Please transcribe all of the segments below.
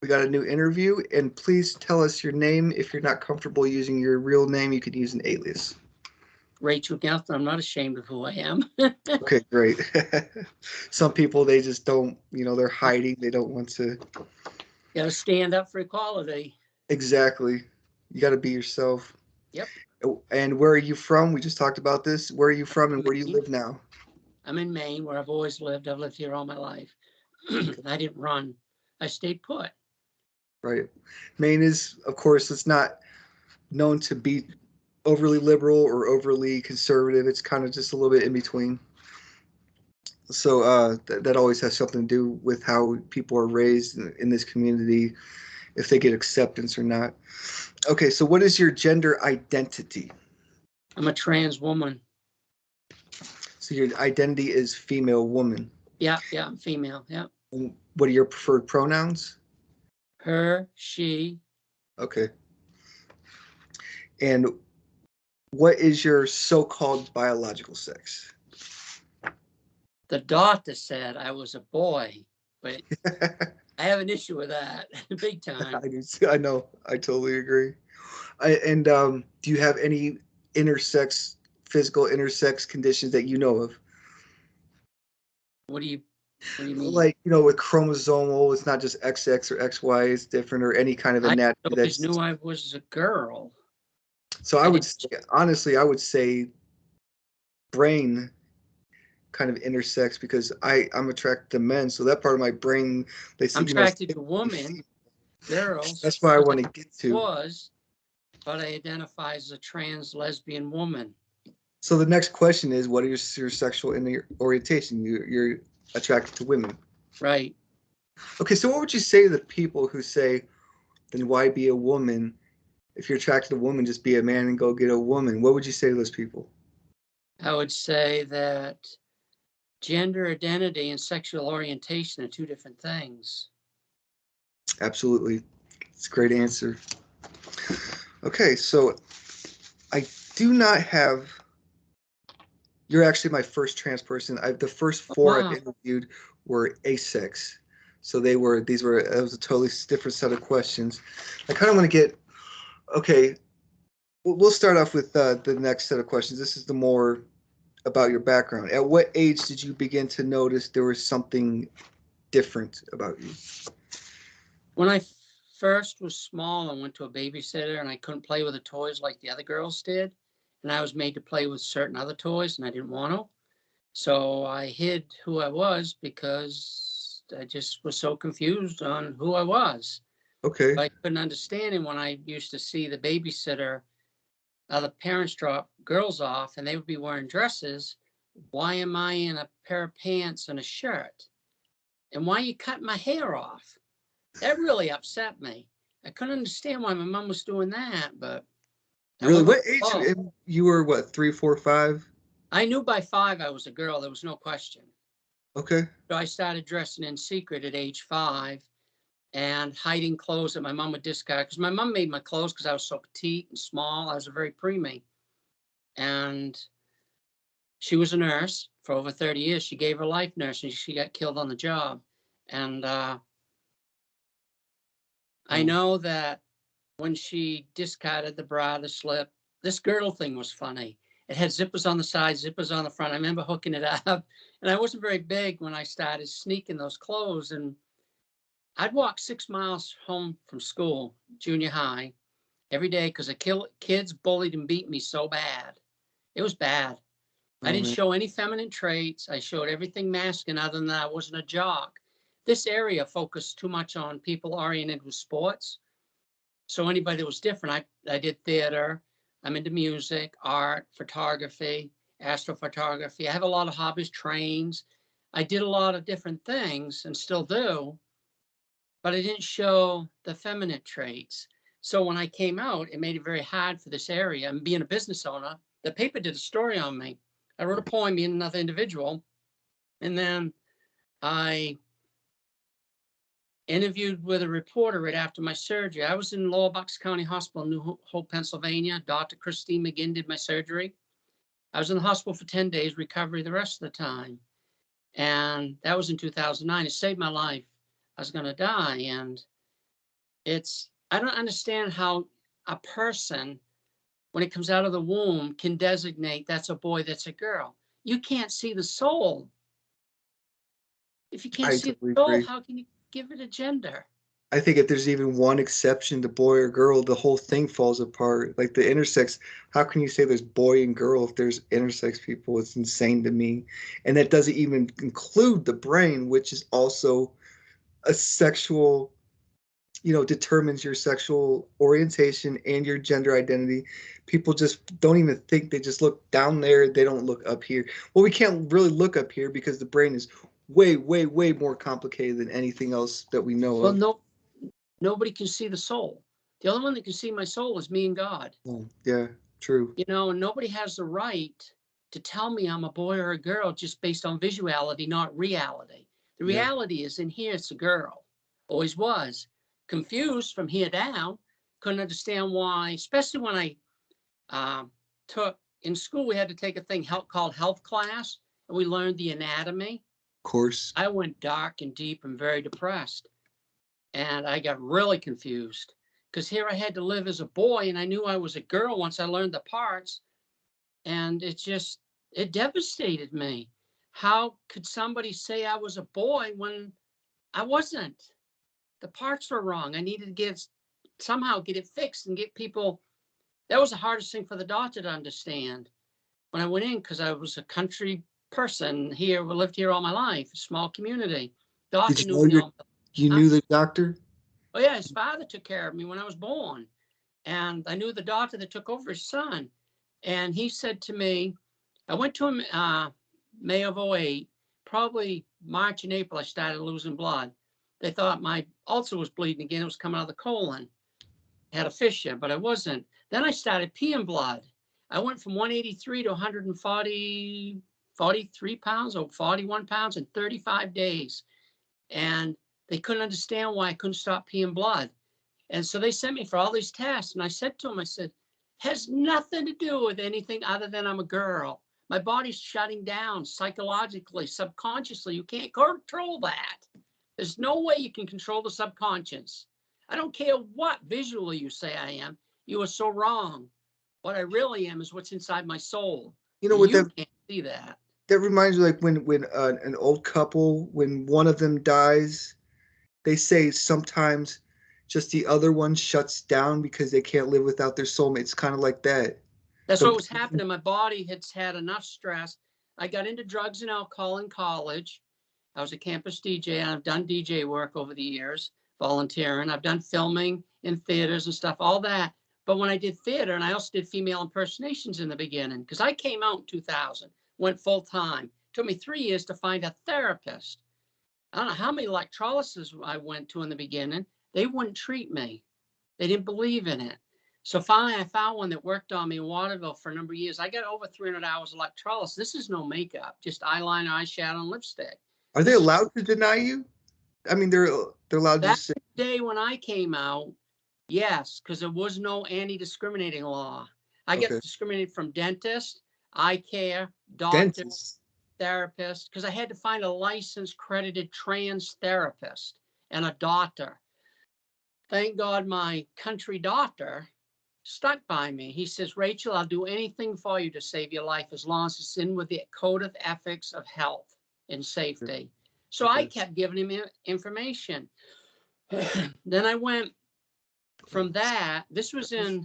We got a new interview, and please tell us your name. If you're not comfortable using your real name, you could use an alias. Rachel Gethner. I'm not ashamed of who I am. Okay, great. Some people, they just don't, they're hiding. They don't want to. Got to stand up for equality. Exactly. You got to be yourself. Yep. Oh, and where are you from? We just talked about this. Where are you from and where do you live now? I'm in Maine, where I've always lived. I've lived here all my life. I didn't run. I stayed put. Right. Maine is, of course, it's not known to be overly liberal or overly conservative. It's kind of just a little bit in between. So that always has something to do with how people are raised in this community, if they get acceptance or not. Okay, so what is your gender identity? I'm a trans woman. So your identity is female woman. Yeah, I'm female. Yeah. And what are your preferred pronouns? Her, she. Okay. And what is your so-called biological sex? The doctor said I was a boy, but I have an issue with that big time. I know. I totally agree. And do you have any physical intersex conditions that you know of? What do you mean? Like, with chromosomal, it's not just XX or XY, it's different, or any kind of I anatomy always that's. knew I was a girl. So honestly, I would say brain kind of intersects because I'm attracted to men, so that part of my brain, they see, I'm attracted to women, girls. That's why I want to get to. But I identify as a trans lesbian woman. So the next question is, what is your sexual orientation? You're attracted to women. Right. Okay, so what would you say to the people who say, then why be a woman? If you're attracted to a woman, just be a man and go get a woman. What would you say to those people? I would say that gender identity and sexual orientation are two different things. Absolutely. It's a great answer. Okay, so I do not have. You're actually my first trans person. The first four I've interviewed were asex. So it was a totally different set of questions. I kind of want to get, okay, we'll start off with the next set of questions. This is the more about your background. At what age did you begin to notice there was something different about you? When I first was small, I went to a babysitter and I couldn't play with the toys like the other girls did. And I was made to play with certain other toys and I didn't want to. So I hid who I was because I just was so confused on who I was. Okay. I couldn't understand it when I used to see the babysitter, the parents drop girls off and they would be wearing dresses. Why am I in a pair of pants and a shirt? And why you cut my hair off? That really upset me. I couldn't understand why my mom was doing that, but really, what age you were? What, 3, 4, 5? I knew by 5 I was a girl. There was no question. Okay. So I started dressing in secret at age 5 and hiding clothes that my mom would discard because my mom made my clothes because I was so petite and small. I was a very preemie, and she was a nurse for over 30 years. She gave her life nursing. She got killed on the job, and I know that when she discarded the bra, the slip, this girdle thing was funny. It had zippers on the side, zippers on the front. I remember hooking it up, and I wasn't very big when I started sneaking those clothes. And I'd walk 6 miles home from school, junior high, every day because the kids bullied and beat me so bad. It was bad. I didn't show any feminine traits. I showed everything masculine other than that I wasn't a jock. This area focused too much on people oriented with sports. So anybody that was different, I did theater. I'm into music, art, photography, astrophotography. I have a lot of hobbies, trains. I did a lot of different things and still do, but I didn't show the feminine traits. So when I came out, it made it very hard for this area. And being a business owner, the paper did a story on me. I wrote a poem being another individual. And then I interviewed with a reporter right after my surgery. I was in Lower Bucks County Hospital in New Hope, Pennsylvania. Dr. Christine McGinn did my surgery. I was in the hospital for 10 days, recovery the rest of the time. And that was in 2009. It saved my life. I was going to die. And I don't understand how a person, when it comes out of the womb, can designate that's a boy, that's a girl. You can't see the soul. If you can't I see totally the soul, agree. how can you give it a gender? I think if there's even one exception to boy or girl, the whole thing falls apart. Like the intersex, how can you say there's boy and girl if there's intersex people? It's insane to me. And that doesn't even include the brain, which is also a sexual, determines your sexual orientation and your gender identity. People just don't even think, they just look down there, they don't look up here. Well, we can't really look up here because the brain is way, way, way more complicated than anything else that we know Well, of. no, nobody can see the soul. The only one that can see my soul is me and God. Oh, yeah, true. And nobody has the right to tell me I'm a boy or a girl just based on visuality, not reality. The Yeah. reality is in here, it's a girl. Always was. Confused from here down. Couldn't understand why, especially when I took, in school, we had to take a thing called health class, and we learned the anatomy. Of course. I went dark and deep and very depressed. And I got really confused because here I had to live as a boy and I knew I was a girl once I learned the parts. And it devastated me. How could somebody say I was a boy when I wasn't? The parts were wrong. I needed to somehow get it fixed and get people. That was the hardest thing for the doctor to understand when I went in, because I was a country person here. We lived here all my life, a small community. Did Doctor you knew know me all. you Huh? knew the doctor? Oh yeah, his father took care of me when I was born. And I knew the doctor that took over his son. And he said to me, I went to him May of 08, probably March and April, I started losing blood. They thought my ulcer was bleeding again. It was coming out of the colon. I had a fissure, but I wasn't. Then I started peeing blood. I went from 183 to 43 pounds or 41 pounds in 35 days. And they couldn't understand why I couldn't stop peeing blood. And so they sent me for all these tests. And I said to them, I said, has nothing to do with anything other than I'm a girl. My body's shutting down psychologically, subconsciously. You can't control that. There's no way you can control the subconscious. I don't care what visually you say I am. You are so wrong. What I really am is what's inside my soul. You know what You that can't see that. that reminds me, like when an old couple, when one of them dies, they say sometimes just the other one shuts down because they can't live without their soulmate. It's kind of like that. That's The what was happening. My body had enough stress. I got into drugs and alcohol in college. I was a campus DJ, and I've done DJ work over the years, volunteering. I've done filming in theaters and stuff, all that. But when I did theater, and I also did female impersonations in the beginning, because I came out in 2000, went full time. It took me 3 years to find a therapist. I don't know how many electrolysis I went to in the beginning. They wouldn't treat me. They didn't believe in it. So finally, I found one that worked on me in Waterville for a number of years. I got over 300 hours of electrolysis. This is no makeup, just eyeliner, eyeshadow, and lipstick. Are they This is allowed to deny you? I mean, they're allowed to that just say, day when I came out, yes, because there was no anti-discriminating law. I get okay, discriminated from dentist, eye care, doctor, dentist. therapist, because I had to find a licensed, credited trans therapist and a doctor. Thank God my country doctor stuck by me. He says, Rachel, I'll do anything for you to save your life as long as it's in with the code of ethics of health and safety. So I Okay. kept giving him information. Then I went from that. This was in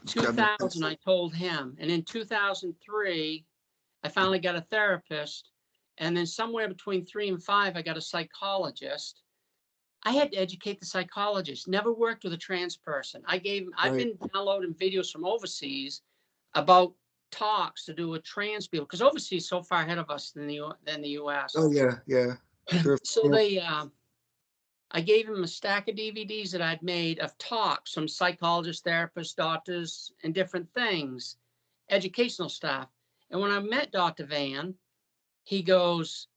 Just grab my 2000, pencil. I told him. And in 2003, I finally got a therapist. And then somewhere between 3 and 5, I got a psychologist. I had to educate the psychologist. Never worked with a trans person. I've Right. been downloading videos from overseas about talks to do with trans people, because overseas is so far ahead of us than the U.S. Oh yeah, yeah. They're, So yeah. I gave him a stack of DVDs that I'd made of talks from psychologists, therapists, doctors, and different things, educational stuff. And when I met Dr. Van, he goes,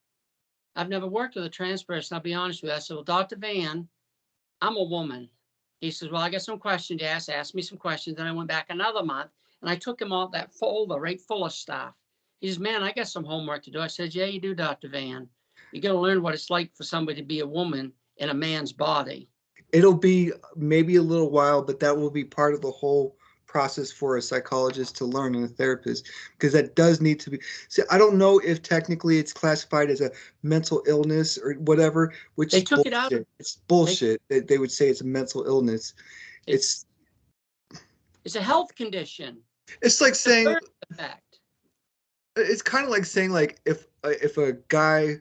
I've never worked with a trans person, I'll be honest with you. I said, well, Dr. Van, I'm a woman. He says, well, I got some questions to ask me some questions. Then I went back another month and I took him all that folder right full of stuff. He says, man, I got some homework to do. I said, yeah, you do, Dr. Van. You got to learn what it's like for somebody to be a woman in a man's body. It'll be maybe a little while, but that will be part of the whole process for a psychologist to learn and a therapist, because that does need to be. See, I don't know if technically it's classified as a mental illness or whatever, which They is took it out. bullshit. It's bullshit. They would say it's a mental illness. It's a health condition. It's like It's a saying, birth defect. it's kind of like saying, like, if a guy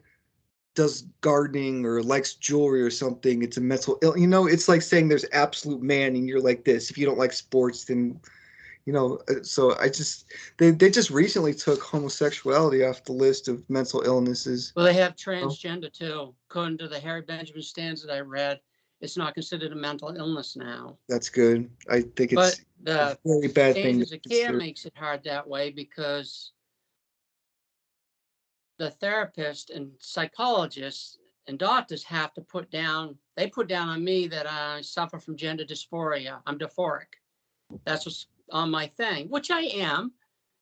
does gardening or likes jewelry or something, it's a mental ill. You know, it's like saying there's absolute man and you're like this. If you don't like sports, then, you know. So they just recently took homosexuality off the list of mental illnesses. Well, they have transgender too. According to the Harry Benjamin standards that I read, it's not considered a mental illness now. That's good. I think But it's the a very bad thing to standards of care consider. makes it hard that way, because the therapist and psychologists and doctors have to put down on me that I suffer from gender dysphoria. I'm dysphoric. That's what's on my thing, which I am,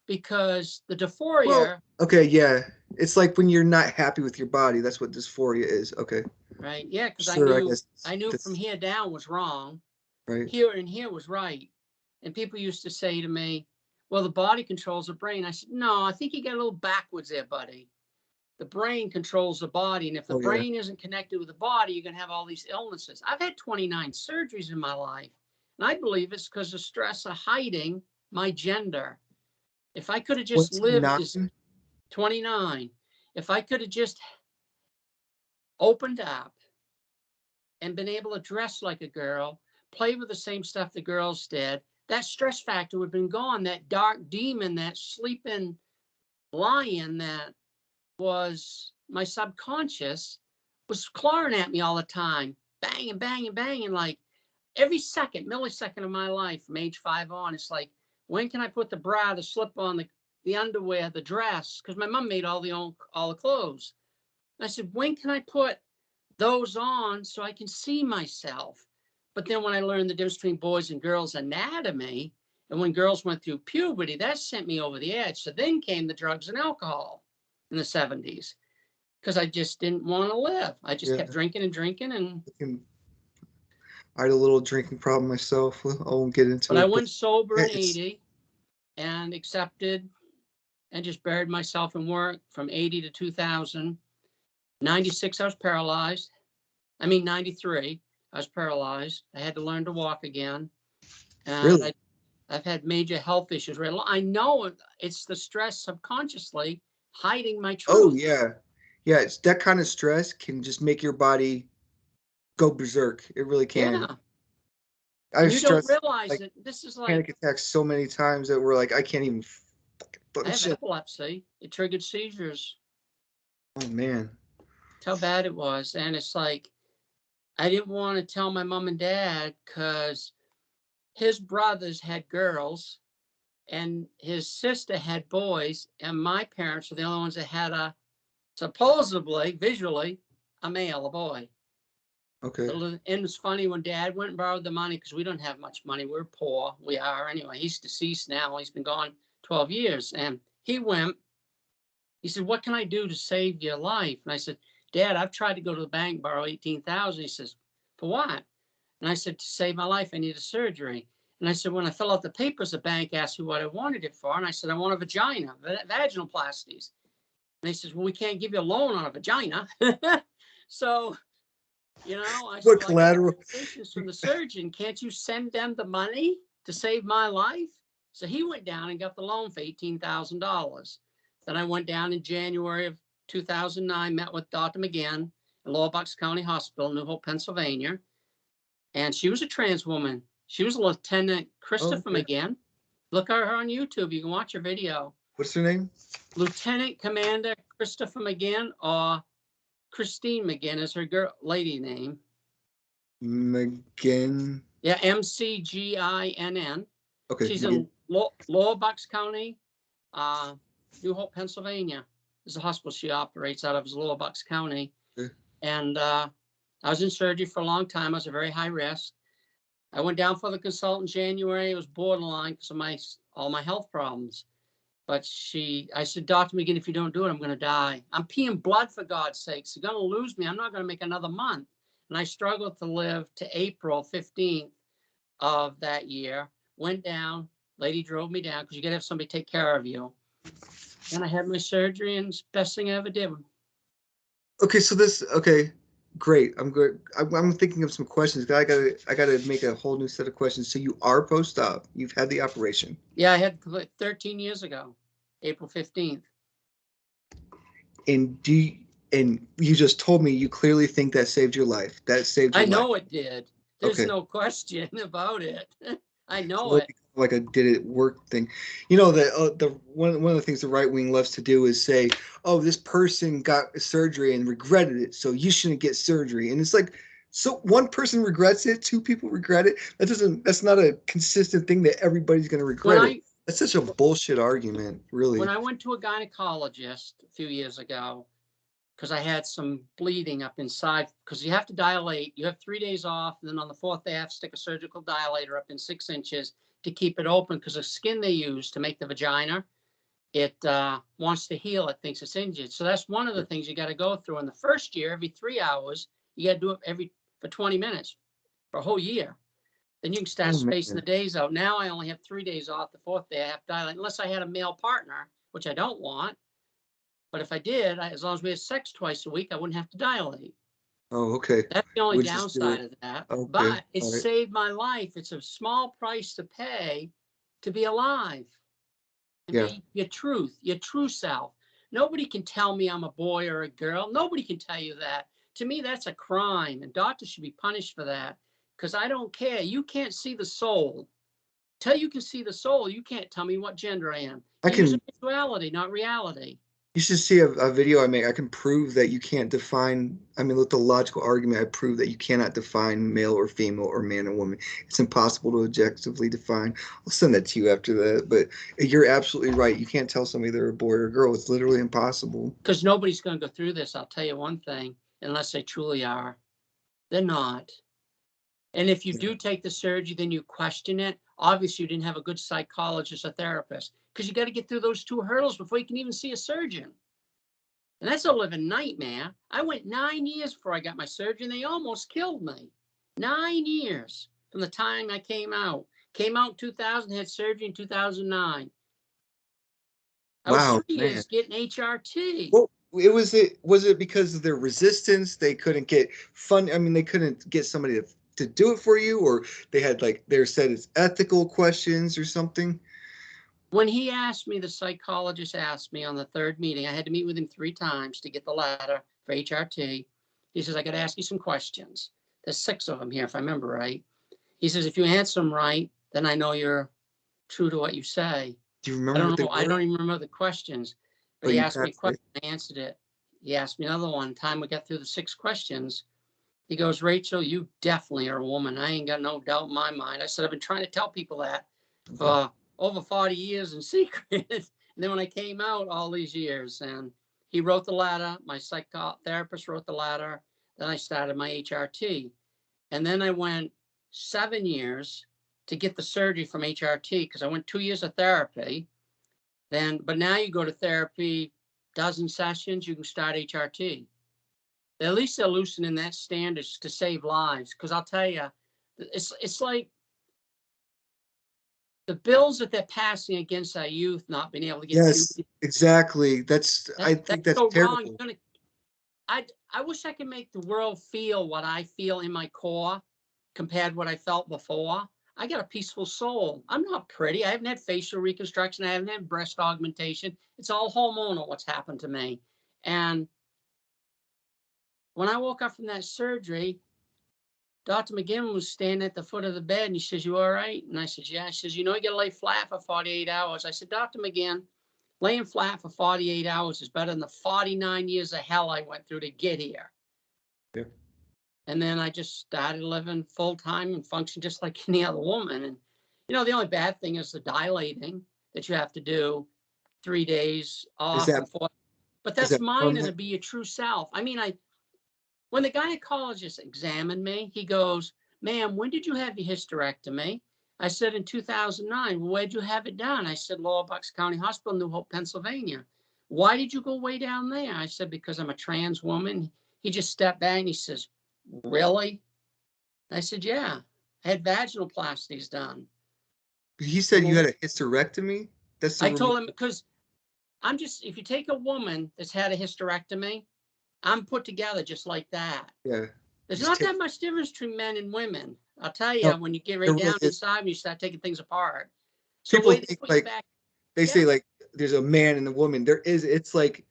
because the dysphoria. Well, okay, yeah. It's like when you're not happy with your body. That's what dysphoria is. Okay. Right. Yeah, because Sure, I knew from here down was wrong. Right. Here and here was right. And people used to say to me, well, the body controls the brain. I said, no, I think you got a little backwards there, buddy. The brain controls the body. And if the brain isn't connected with the body, you're going to have all these illnesses. I've had 29 surgeries in my life. And I believe it's because of stress of hiding my gender. If I could have just lived as 29, if I could have just opened up and been able to dress like a girl, play with the same stuff the girls did, that stress factor would have been gone. That dark demon, that sleeping lion that was my subconscious was clawing at me all the time, banging, banging, banging, like every millisecond of my life from age 5 on. It's like, when can I put the bra, the slip on, the underwear, the dress? Because my mom made all the clothes. And I said, when can I put those on so I can see myself? But then when I learned the difference between boys and girls anatomy, and when girls went through puberty, that sent me over the edge. So then came the drugs and alcohol in the 70s, because I just didn't want to live. I just kept drinking and drinking. And I had a little drinking problem myself. I won't get into it. But I went sober in 80 and accepted and just buried myself in work from 80 to 2000. 96, I was paralyzed. 93, I was paralyzed. I had to learn to walk again. And really? I've had major health issues. I know it's the stress subconsciously hiding my truth. Oh, yeah. Yeah, it's that kind of stress can just make your body go berserk. It really can. Yeah. I've you don't realize that this is like panic attacks so many times that we're like, I can't even I have epilepsy. It triggered seizures. Oh, man. That's how bad it was. And it's like, I didn't want to tell my mom and dad, because his brothers had girls and his sister had boys, and my parents were the only ones that had supposedly, visually, a male, a boy. Okay. And it's funny, when Dad went and borrowed the money, because we don't have much money. We're poor. We are anyway. He's deceased now. He's been gone 12 years. And he said, what can I do to save your life? And I said, Dad, I've tried to go to the bank, borrow $18,000. He says, for what? And I said, to save my life, I need a surgery. And I said, when I fill out the papers, the bank asked me what I wanted it for. And I said, I want a vagina, vaginoplasties. And they says, well, we can't give you a loan on a vagina. So, I said, collateral? From the surgeon, can't you send them the money to save my life? So he went down and got the loan for $18,000. Then I went down in January of 2009, met with Dr. McGinn at Lower Bucks County Hospital, New Hope, Pennsylvania. And she was a trans woman. She was Lieutenant Christopher McGinn. Look at her on YouTube. You can watch her video. What's her name? Lieutenant Commander Christopher McGinn, or Christine McGinn is her lady name. McGinn. Yeah, McGinn. Okay. She's in Lower Bucks County, New Hope, Pennsylvania. There's a hospital she operates out of, is Lower Bucks County. Okay. And I was in surgery for a long time. I was a very high risk. I went down for the consult in January. It was borderline because of all my health problems. But I said, Dr. McGinn, if you don't do it, I'm going to die. I'm peeing blood, for God's sakes. You're going to lose me. I'm not going to make another month. And I struggled to live to April 15th of that year. Went down, lady drove me down because you got to have somebody take care of you. And I had my surgery, and it's the best thing I ever did. Okay, so okay, great. I'm good. I'm thinking of some questions. I gotta make a whole new set of questions. So you are post-op. You've had the operation. Yeah, I had 13 years ago, April 15th. And you just told me you clearly think that saved your life. That saved your I know life. it did. There's Okay. no question about it. I know So it. like a did it work thing. You know, the one of the things the right wing loves to do is say, oh, this person got surgery and regretted it, so you shouldn't get surgery. And it's like, so one person regrets it, two people regret it. That's not a consistent thing that everybody's gonna regret it. That's such a bullshit argument, really. When I went to a gynecologist a few years ago, because I had some bleeding up inside, because you have to dilate. You have 3 days off, and then on the 4th day, I have to stick a surgical dilator up in 6 inches to keep it open, because the skin they use to make the vagina, it wants to heal. It thinks it's injured. So that's one of the things you got to go through. In the first year, every 3 hours, you got to do it for 20 minutes for a whole year. Then you can start spacing the days out. Now I only have 3 days off. The 4th day, I have to dilate, unless I had a male partner, which I don't want. But if I did, as long as we had sex twice a week, I wouldn't have to dilate. Oh, okay. That's the only downside of that. Okay. But it saved my life. It's a small price to pay to be alive. And be your true self. Nobody can tell me I'm a boy or a girl. Nobody can tell you that. To me, that's a crime, and doctors should be punished for that, because I don't care. You can't see the soul. Till you can see the soul, you can't tell me what gender I am. You're using visuality, not reality. You should see a video I make. I can prove that you can't define. I mean, with the logical argument, I prove that you cannot define male or female or man or woman. It's impossible to objectively define. I'll send that to you after that. But you're absolutely right. You can't tell somebody they're a boy or a girl. It's literally impossible. Because nobody's going to go through this. I'll tell you one thing, unless they truly are. They're not. And if you do take the surgery, then you question it. Obviously, you didn't have a good psychologist or therapist, because you got to get through those 2 hurdles before you can even see a surgeon. And that's a living nightmare. I went 9 years before I got my surgery, and they almost killed me. 9 years from the time I came out. Came out in 2000, had surgery in 2009. I was 3 years getting HRT. Well, was it because of their resistance? They couldn't get fun. I mean, they couldn't get somebody to do it for you, or they had they said it's ethical questions or something. When he asked me, the psychologist asked me on the 3rd meeting, I had to meet with him 3 times to get the letter for HRT. He says, I got to ask you some questions. There's 6 of them here, if I remember right. He says, if you answer them right, then I know you're true to what you say. Do you remember? I don't even remember the questions, but he asked me a question. I answered it. He asked me another one. Time we got through the 6 questions, he goes, Rachel, you definitely are a woman. I ain't got no doubt in my mind. I said, I've been trying to tell people that for over 40 years in secret. And then when I came out all these years, and he wrote the letter, my psychotherapist wrote the letter, then I started my HRT. And then I went 7 years to get the surgery from HRT, because I went 2 years of therapy. But now you go to therapy, dozen sessions, you can start HRT. At least they're loosening that standards to save lives. Because I'll tell you, it's like the bills that they're passing against our youth not being able to get. Yes, exactly. I think that's so terrible. Wrong. I wish I could make the world feel what I feel in my core compared to what I felt before. I got a peaceful soul. I'm not pretty. I haven't had facial reconstruction. I haven't had breast augmentation. It's all hormonal what's happened to me. And when I woke up from that surgery, Dr. McGinn was standing at the foot of the bed, and he says, you all right? And I said, yeah. He says, you know, you got to lay flat for 48 hours. I said, Dr. McGinn, laying flat for 48 hours is better than the 49 years of hell I went through to get here. Yeah. And then I just started living full time and function just like any other woman. And, you know, the only bad thing is the dilating that you have to do 3 days off. But that's minor to be your true self. I mean, when the gynecologist examined me, he goes, ma'am, when did you have your hysterectomy? I said, in 2009. Well, where'd you have it done? I said, Lower Bucks County Hospital, New Hope, Pennsylvania. Why did you go way down there? I said, because I'm a trans woman. He just stepped back and he says, really? I said, yeah. I had vaginoplasties done. He said you had a hysterectomy? That's I told him, because if you take a woman that's had a hysterectomy, I'm put together just like that. Yeah. There's not that much difference between men and women. I'll tell you, No, when you get right down inside and you start taking things apart. So people wait, think like back, they say like there's a man and a woman. There is. It's like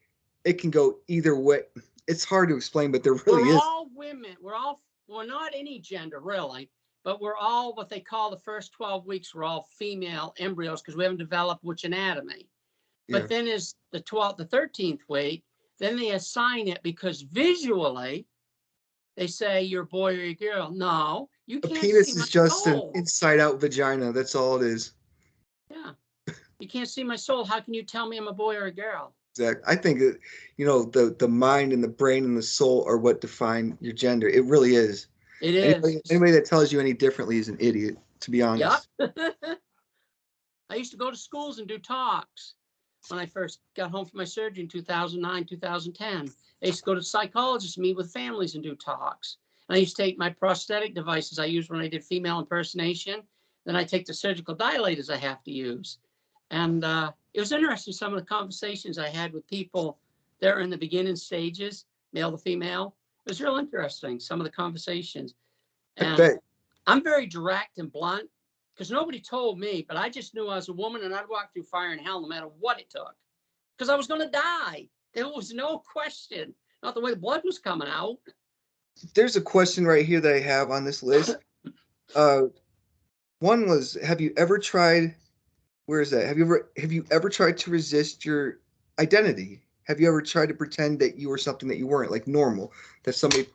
it can go either way. It's hard to explain, but there really is. We're all women. We're not any gender really, but we're all what they call the first 12 weeks. We're all female embryos because we haven't developed which anatomy. But then is the 12th, the 13th week, then they assign it because visually they say you're a boy or a girl. No, you can't. A penis is just an inside-out vagina. That's all it is. Yeah, you can't see my soul. How can you tell me I'm a boy or a girl? Exactly. I think that the mind and the brain and the soul are what define your gender. It really is. It is. Anybody that tells you any differently is an idiot, to be honest. Yep. I used to go to schools and do talks when I first got home from my surgery in 2009, 2010. I used to go to psychologists, meet with families and do talks. And I used to take my prosthetic devices I used when I did female impersonation. Then I take the surgical dilators I have to use. And it was interesting, some of the conversations I had with people there in the beginning stages, male to female. It was real interesting, some of the conversations. And I'm very direct and blunt because nobody told me, but I just knew I was a woman and I'd walk through fire and hell no matter what it took because I was going to die. There was no question, not the way the blood was coming out. There's a question right here that I have on this list. One was, have you ever tried, where is that? Have you ever tried to resist your identity? Have you ever tried to pretend that you were something that you weren't, like normal? That somebody,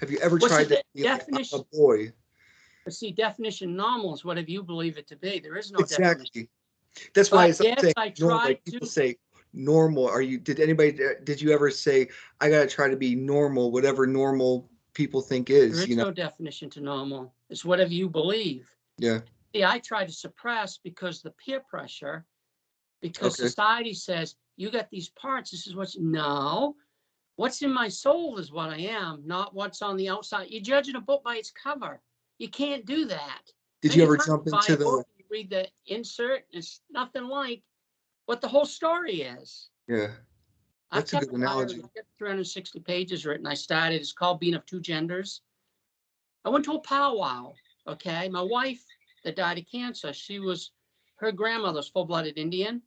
have you ever tried to be like a boy? But see, definition normal is whatever you believe it to be. There is no definition. That's why it's saying normal. Like people say normal. Did you ever say, I gotta try to be normal, whatever normal people think is? There is no definition to normal. It's whatever you believe. Yeah. See, I try to suppress because the peer pressure, because society says, you got these parts, this is what's in my soul is what I am, not what's on the outside. You're judging a book by its cover. You can't do that. Did you ever jump into the... You read the insert, it's nothing like what the whole story is. Yeah. That's a good analogy. I got 360 pages written. I started, it's called Being of Two Genders. I went to a powwow, okay? My wife that died of cancer, her grandmother was full-blooded Indian.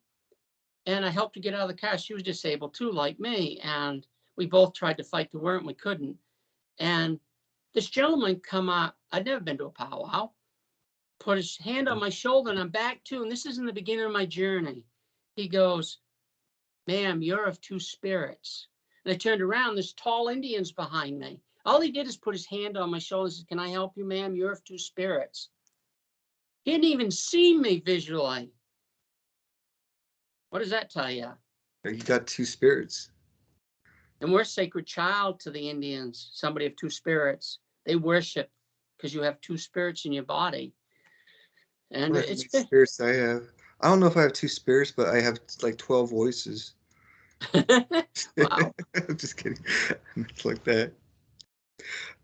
And I helped her get out of the car. She was disabled too, like me. And we both tried to fight the war and we couldn't. And this gentleman come up, I'd never been to a powwow, put his hand on my shoulder and I'm back too. And this is in the beginning of my journey. He goes, ma'am, you're of two spirits. And I turned around, there's tall Indians behind me. All he did is put his hand on my shoulder and said, can I help you, ma'am? You're of two spirits. He didn't even see me visually. What does that tell you? You got two spirits. And we're a sacred child to the Indians, somebody of two spirits. They worship because you have two spirits in your body. And it's spirits I have. I don't know if I have two spirits, but I have like 12 voices. Wow. I'm just kidding. It's like that.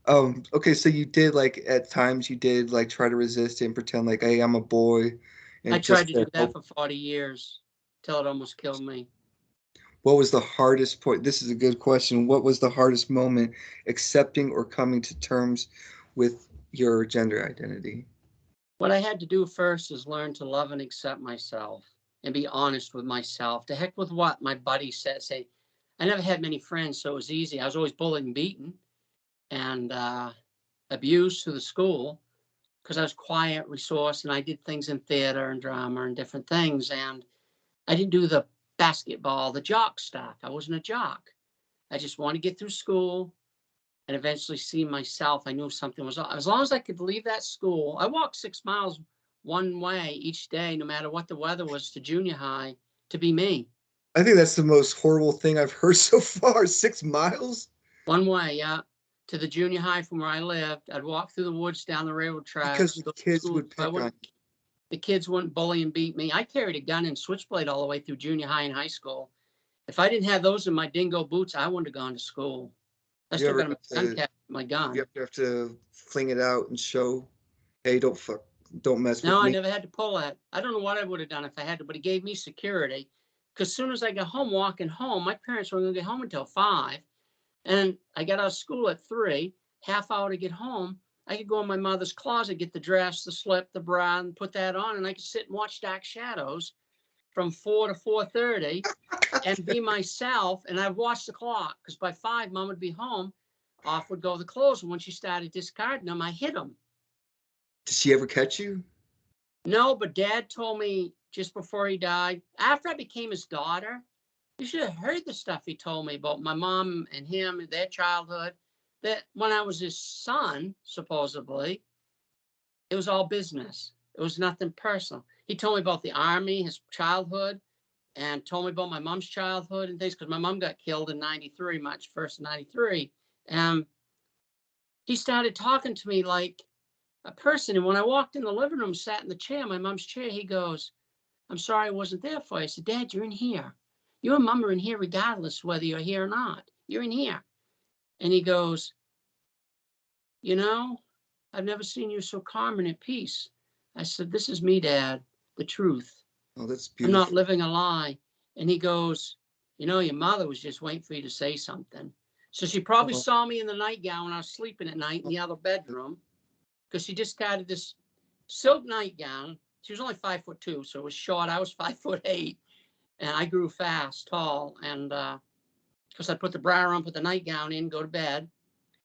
Okay, so you did at times you did try to resist it and pretend like, hey, I'm a boy. And I tried to do that for 40 years till it almost killed me. What was the hardest point? This is a good question. What was the hardest moment accepting or coming to terms with your gender identity? What I had to do first is learn to love and accept myself and be honest with myself. To heck with what my buddy said. Say, I never had many friends, so it was easy. I was always bullied and beaten and abused through the school because I was quiet, resource, and I did things in theater and drama and different things. And I didn't do the basketball, the jock stuff. I wasn't a jock. I just wanted to get through school and eventually see myself. I knew something was off. As long as I could leave that school, I walked 6 miles one way each day, no matter what the weather was, to junior high to be me. I think that's the most horrible thing I've heard so far. 6 miles? One way, yeah. To the junior high from where I lived. I'd walk through the woods down the railroad tracks. Because the kids would pick on you. The kids wouldn't bully and beat me. I carried a gun and switchblade all the way through junior high and high school. If I didn't have those in my dingo boots, I wouldn't have gone to school. I still got a gun cap my gun. You have to fling it out and show, hey, don't mess with No, I me. never had to pull that. I don't know what I would have done if I had to, but he gave me security. Because as soon as I got home, walking home, my parents weren't going to get home until 5. And I got out of school at 3, half hour to get home. I could go in my mother's closet, get the dress, the slip, the bra, and put that on. And I could sit and watch Dark Shadows from 4 to 4:30 and be myself. And I'd watch the clock because by 5, Mom would be home. Off would go the clothes. And when she started discarding them, I hit them. Did she ever catch you? No, but Dad told me just before he died, after I became his daughter, you should have heard the stuff he told me about my mom and him, their childhood, that when I was his son, supposedly, it was all business. It was nothing personal. He told me about the Army, his childhood, and told me about my mom's childhood and things, because my mom got killed in 93, March 1st, 93. And he started talking to me like a person. And when I walked in the living room, sat in the chair, my mom's chair, he goes, I'm sorry I wasn't there for you. I said, Dad, you're in here. You and Mom are in here regardless whether you're here or not. You're in here. And he goes, you know, I've never seen you so calm and at peace. I said, this is me, Dad, the truth. Oh, that's I'm not beautiful. living a lie. And he goes, you know, your mother was just waiting for you to say something. So she probably Oh, saw me in the nightgown when I was sleeping at night in the other bedroom, because she discarded this silk nightgown. She was only 5'2", so it was short. I was 5'8", and I grew fast, tall, and because I put the bra on, put the nightgown in, go to bed,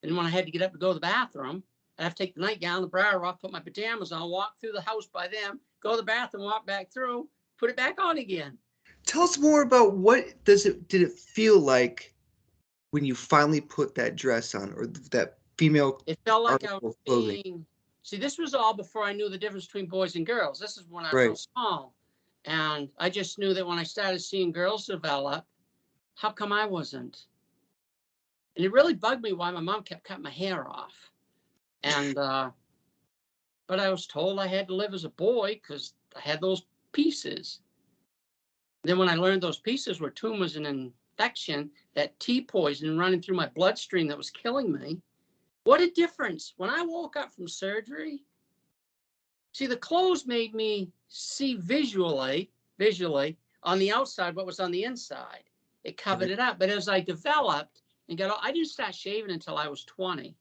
and when I had to get up to go to the bathroom, I'd have to take the nightgown, the bra off, put my pajamas on, walk through the house by them, go to the bathroom, walk back through, put it back on again. tell us more about did it feel like when you finally put that dress on or that female It felt like I article was of clothing? being, see, this was all before I knew the difference between boys and girls. This is when I was Right. real small. And I just knew that when I started seeing girls develop, how come I wasn't? And it really bugged me why my mom kept cutting my hair off. And, but I was told I had to live as a boy because I had those pieces. Then when I learned those pieces were tumors and infection, that T poison running through my bloodstream that was killing me, what a difference. When I woke up from surgery, see, the clothes made me see visually on the outside what was on the inside. It covered it up. But as I developed and I didn't start shaving until I was 20.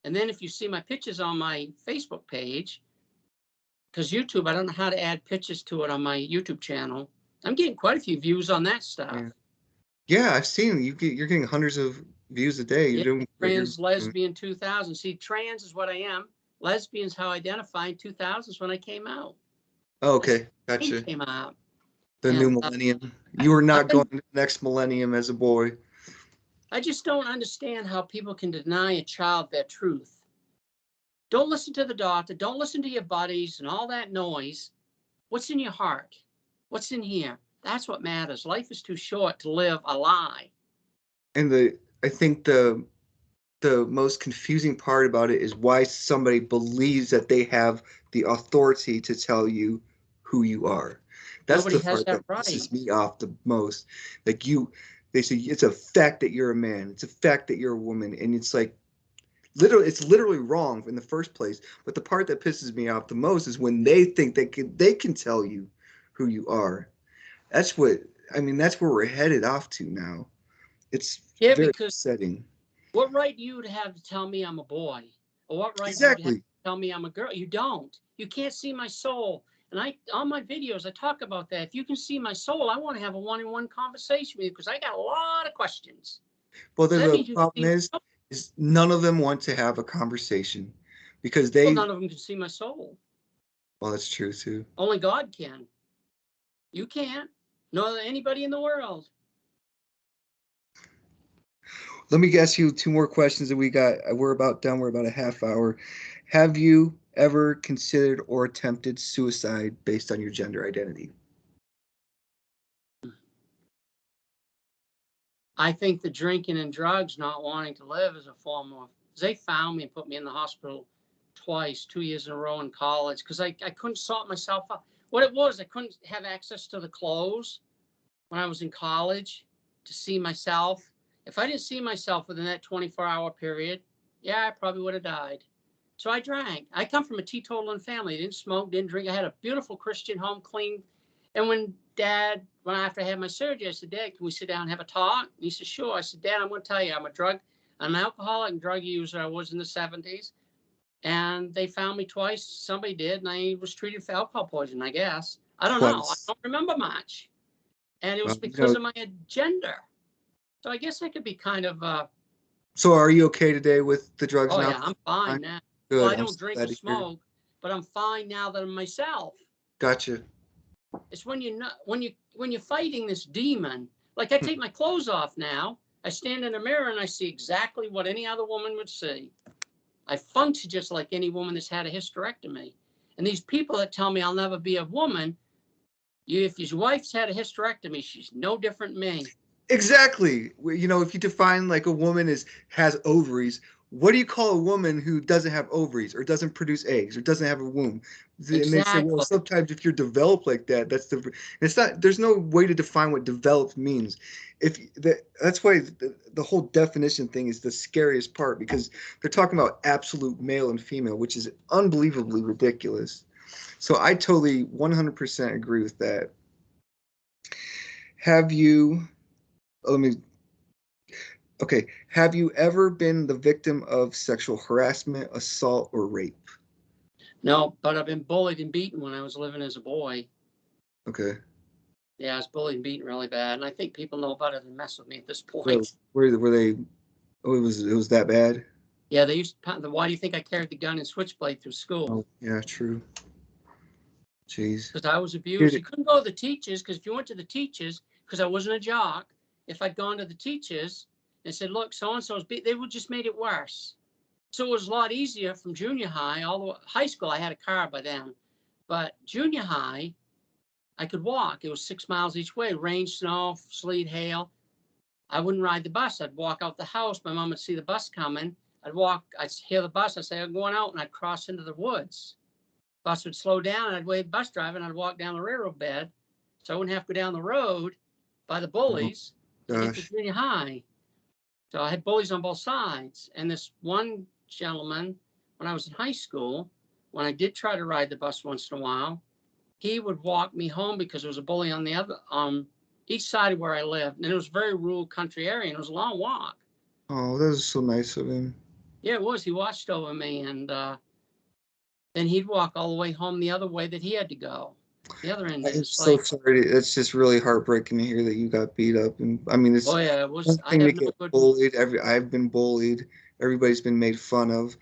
And then if you see my pictures on my Facebook page, because YouTube, I don't know how to add pictures to it on my YouTube channel. I'm getting quite a few views on that stuff. Yeah, I've seen you're getting hundreds of views a day. You're Yeah, doing trans lesbian 2000. See, trans is what I am. Lesbian's how I identify in 2000s when I came out. Oh, okay, gotcha. Came out. The And new millennium. You were not been, going to the next millennium as a boy. I just don't understand how people can deny a child their truth. Don't listen to the doctor. Don't listen to your buddies and all that noise. What's in your heart? What's in here? That's what matters. Life is too short to live a lie. And I think the most confusing part about it is why somebody believes that they have the authority to tell you who you are. That's Nobody the has part that that right. pisses me off the most. Like they say it's a fact that you're a man. It's a fact that you're a woman, and it's like it's literally wrong in the first place. But the part that pisses me off the most is when they think they can tell you who you are. That's what I mean. That's where we're headed off to now. It's very upsetting. What right do you have to tell me I'm a boy? Or what right do you have to tell me I'm a girl? You don't. You can't see my soul. And on my videos, I talk about that. If you can see my soul, I want to have a one-on-one conversation with you because I got a lot of questions. Well, the problem is none of them want to have a conversation because none of them can see my soul. Well, that's true too. Only God can. You can't. No, anybody in the world. Let me ask you 2 more questions that we're about done. We're about a half hour. Have you ever considered or attempted suicide based on your gender identity? I think the drinking and drugs, not wanting to live, is a form of. They found me and put me in the hospital twice, 2 years in a row in college, because I couldn't sort myself out. What it was, I couldn't have access to the clothes when I was in college to see myself. If I didn't see myself within that 24-hour period, Yeah, I probably would have died. So I drank. I come from a teetotaler family. Didn't smoke, didn't drink. I had a beautiful Christian home, clean. And when after I had my surgery, I said, Dad, can we sit down and have a talk? And he said, sure. I said, Dad, I'm going to tell you, I'm an alcoholic and drug user. I was in the 70s. And they found me twice. Somebody did. And I was treated for alcohol poisoning, I guess. I don't know. I Twice. don't remember much. And it was Well, because of my gender. So I guess I could be kind of, so are you okay today with the drugs oh, and yeah, I'm alcohol? fine now. Good. Well, I I'm don't so drink glad or to hear. smoke, but I'm fine now that I'm myself. Gotcha. It's when you're fighting this demon. Like I take my clothes off now. I stand in a mirror and I see exactly what any other woman would see. I function just like any woman that's had a hysterectomy. And these people that tell me I'll never be a woman, if your wife's had a hysterectomy, she's no different than me. Exactly. You know, if you define like a woman has ovaries, what do you call a woman who doesn't have ovaries or doesn't produce eggs or doesn't have a womb? And they say, well, Exactly. sometimes if you're developed like that, it's not. There's no way to define what developed means. That's why the whole definition thing is the scariest part, because they're talking about absolute male and female, which is unbelievably ridiculous. So I totally 100% agree with that. Have you? Let me. Okay. Have you ever been the victim of sexual harassment, assault, or rape? No, but I've been bullied and beaten when I was living as a boy. Okay. Yeah, I was bullied and beaten really bad. And I think people know better than mess with me at this point. Well, were they? Oh, it was that bad. Yeah, they used to. Why do you think I carried the gun and switchblade through school? Oh, yeah, true. Jeez. Because I was abused. You couldn't go to the teachers, because if you went to the teachers, because I wasn't a jock, if I'd gone to the teachers and said, look, so-and-so's beat, they would just made it worse. So it was a lot easier from junior high all the way. High school, I had a car by then. But junior high, I could walk. It was 6 miles each way, rain, snow, sleet, hail. I wouldn't ride the bus. I'd walk out the house. My mom would see the bus coming. I'd hear the bus. I'd say, I'm going out, and I'd cross into the woods. Bus would slow down, and I'd wave bus driver, and I'd walk down the railroad bed, so I wouldn't have to go down the road by the bullies to get to junior high. So I had bullies on both sides. And this one gentleman, when I was in high school, when I did try to ride the bus once in a while, he would walk me home because there was a bully on the other, each side of where I lived. And it was a very rural country area, and it was a long walk. Oh, that was so nice of him. Yeah, it was. He watched over me, and then he'd walk all the way home the other way that he had to go. The other end. I'm so sorry. It's just really heartbreaking to hear that you got beat up. And I mean, it's yeah, it was. one I thing to have no get good. bullied. I've been bullied. Everybody's been made fun of.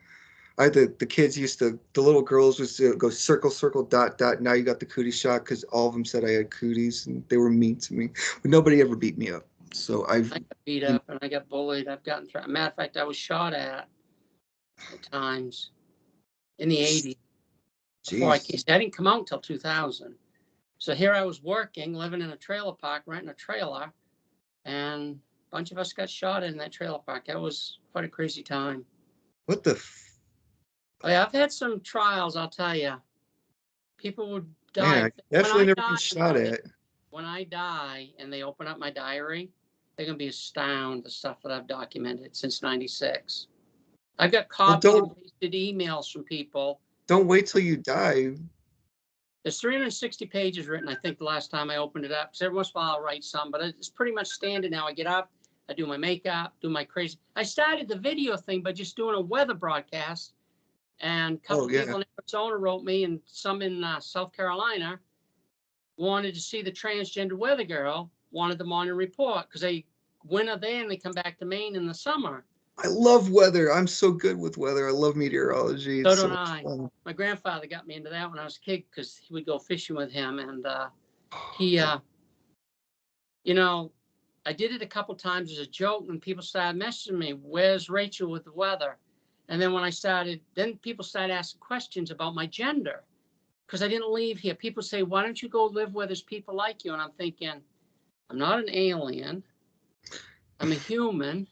The kids the little girls used to go circle, circle, dot, dot. Now you got the cootie shot because all of them said I had cooties and they were mean to me. But nobody ever beat me up. So I got beat up and I got bullied. I've gotten through. Matter of fact, I was shot at times in the 80s. Before I didn't come out until 2000. So here I was working, living in a trailer park, renting a trailer, and a bunch of us got shot in that trailer park. That was quite a crazy time. What the? Oh, yeah, I've had some trials, I'll tell you. People would die. Man, I definitely never been shot at. When I die and they open up my diary, they're going to be astounded the stuff that I've documented since 96. I've got copied and pasted emails from people. Don't wait till you die. There's 360 pages written, I think, the last time I opened it up. Because every once in a while I'll write some, but it's pretty much standard now. I get up, I do my makeup, do my crazy. I started the video thing by just doing a weather broadcast. And a couple people in Arizona wrote me, and some in South Carolina wanted to see the transgender weather girl, wanted the morning report, because they winter there and they come back to Maine in the summer. I love weather. I'm so good with weather. I love meteorology. It's so don't I. Fun. My grandfather got me into that when I was a kid because he would go fishing with him. And he, you know, I did it a couple times as a joke when people started messaging me, where's Rachel with the weather? And then when then people started asking questions about my gender because I didn't leave here. People say, why don't you go live where there's people like you? And I'm thinking, I'm not an alien. I'm a human.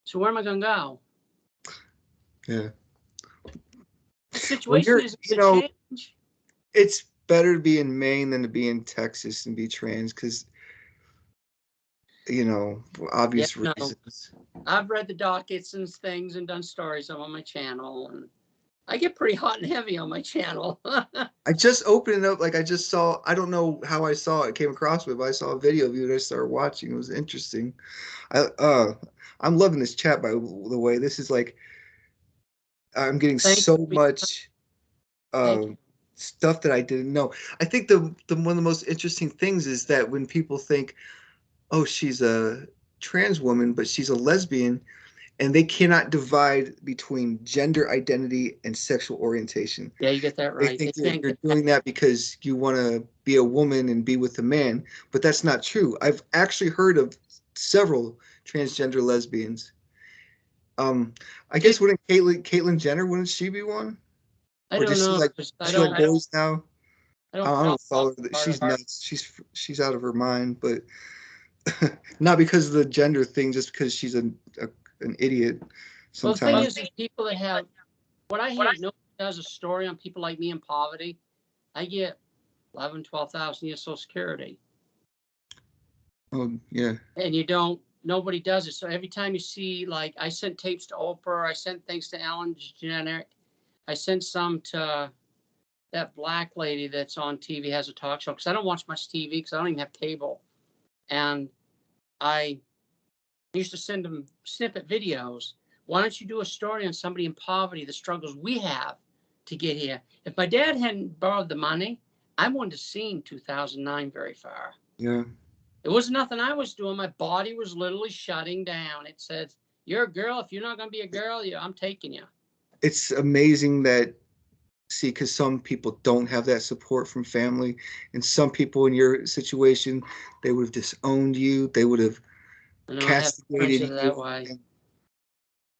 So where am I going to go? Yeah. The situation is change. It's better to be in Maine than to be in Texas and be trans because for Yeah, obvious no, reasons. I've read the dockets and things and done stories on my channel, and I get pretty hot and heavy on my channel. I just opened it up, like I just saw, I don't know how I saw it, came across it, but I saw a video of you and I started watching. It was interesting. I'm loving this chat, by the way. This is like, I'm getting Thank so you. much Thank you. stuff that I didn't know. I think the one of the most interesting things is that when people think, oh, she's a trans woman, but she's a lesbian, and they cannot divide between gender identity and sexual orientation. Yeah, you get that They right. They think can't you're get that. doing that because you want to be a woman and be with a man, but that's not true. I've actually heard of several transgender lesbians. Um, I It, guess wouldn't Caitlyn Jenner, wouldn't she be one? I Or don't does know, 'cause she like boys now? I I don't don't follow follow her. part of She's her. nuts. She's out of her mind, but not because of the gender thing, just because she's an idiot Well, the thing sometimes. is people that have what I hate. Nobody does a story on people like me in poverty. I get 11, 12,000 years Social Security, Oh yeah, and you don't. Nobody does it. So every time you see, like, I sent tapes to Oprah, I sent things to Ellen DeGeneres, I sent some to that black lady that's on TV, has a talk show, because I don't watch much TV because I don't even have cable, and I used to send them snippet videos. Why don't you do a story on somebody in poverty, the struggles we have to get here? If my dad hadn't borrowed the money, I wouldn't have seen 2009 very far. yeah. It was nothing I was doing. My body was literally shutting down. It said, "You're a girl. If you're not going to be a girl, I'm taking you." It's amazing that, see, because some people don't have that support from family, and some people in your situation, they would have disowned you. They would have I know I have parents that castigated are you. that way. And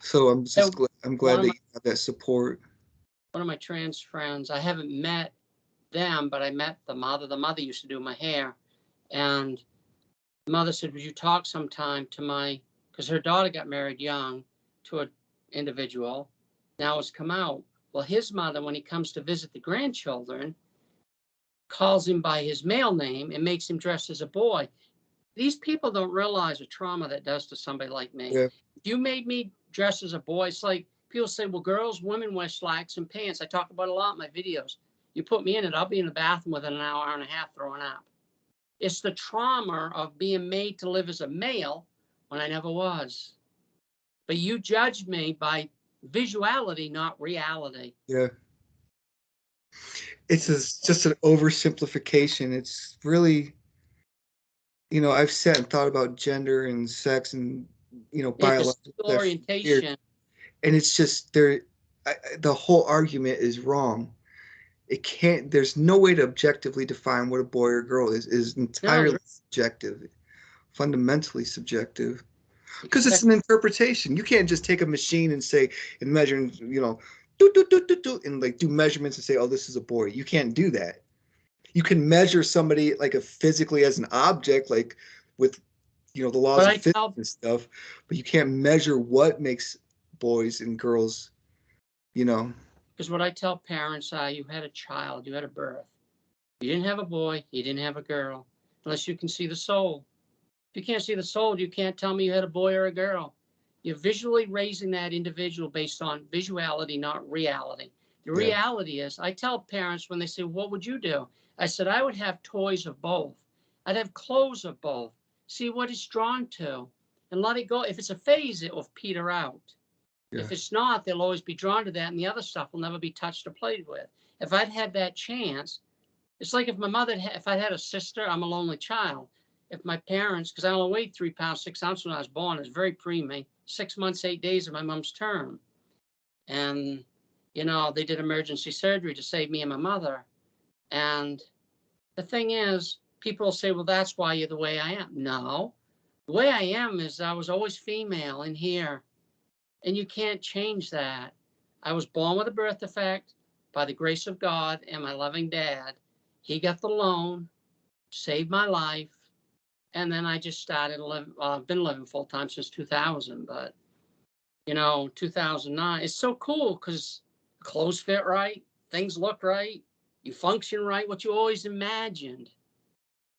so So I'm one glad of that my you have that support. trans friends, I haven't met them, but I met the mother. The mother used to do my hair, and the mother said, "Would you talk sometime to my?" Because her daughter got married young to an individual. Now it's come out. Well, his mother, when he comes to visit the grandchildren, calls him by his male name and makes him dress as a boy. These people don't realize the trauma that does to somebody like me. Yeah, If you made me dress as a boy, it's like people say, well, women wear slacks and pants. I talk about it a lot in my videos. You put me in it, I'll be in the bathroom within an hour and a half throwing up. It's the trauma of being made to live as a male when I never was. But you judged me by visuality, not reality. yeah. Just an oversimplification. It's really, I've sat and thought about gender and sex and, It's a biological sexual stuff for years, orientation. and it's just the whole argument is wrong. It can't, there's no way to objectively define what a boy or girl is No, entirely subjective, fundamentally subjective, because it's expect an interpretation. You can't just take a machine and say, and measure, do, do, do, do, do, and like do measurements and say, oh, this is a boy. You can't do that. You can measure somebody like a physically as an object, like with, the laws but of I physics tell and stuff, but you can't measure what makes boys and girls, you know. because what I tell parents, you had a child, you had a birth. You didn't have a boy, you didn't have a girl, unless you can see the soul. If you can't see the soul, you can't tell me you had a boy or a girl. You're visually raising that individual based on visuality, not reality. The Yeah, reality is, I tell parents when they say, what would you do? I said, I would have toys of both. I'd have clothes of both. See what it's drawn to and let it go. If it's a phase, it will peter out. yeah, If it's not, they'll always be drawn to that, and the other stuff will never be touched or played with. If I'd had that chance, it's like if my mother, if I had a sister, I'm a lonely child. If my parents, because I only weighed 3 pounds 6 ounces when I was born, it was very preemie, 6 months 8 days of my mom's term, and they did emergency surgery to save me and my mother. And the thing is, people say, well, that's why you're the way I am. No, the way I am is I was always female in here, and you can't change that. I was born with a birth defect by the grace of God and my loving dad. He got the loan, saved my life, and then I just started living. Well, I've been living full time since 2000, but 2009. It's so cool because clothes fit right, things look right, you function right, what you always imagined,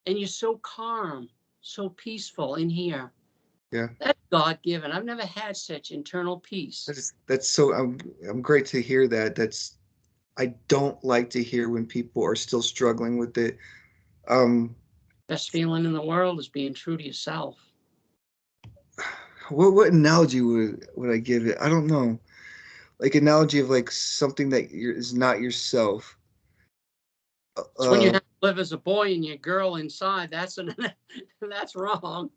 and you're so calm. so peaceful in here. Yeah. That's God-given. I've never had such internal peace. That's so I'm great to hear that. I don't like to hear when people are still struggling with it. Best feeling in the world is being true to yourself. What analogy would I give it? I don't know. Like analogy of like something that is not yourself. It's when you have to live as a boy and you're a girl inside. That's wrong.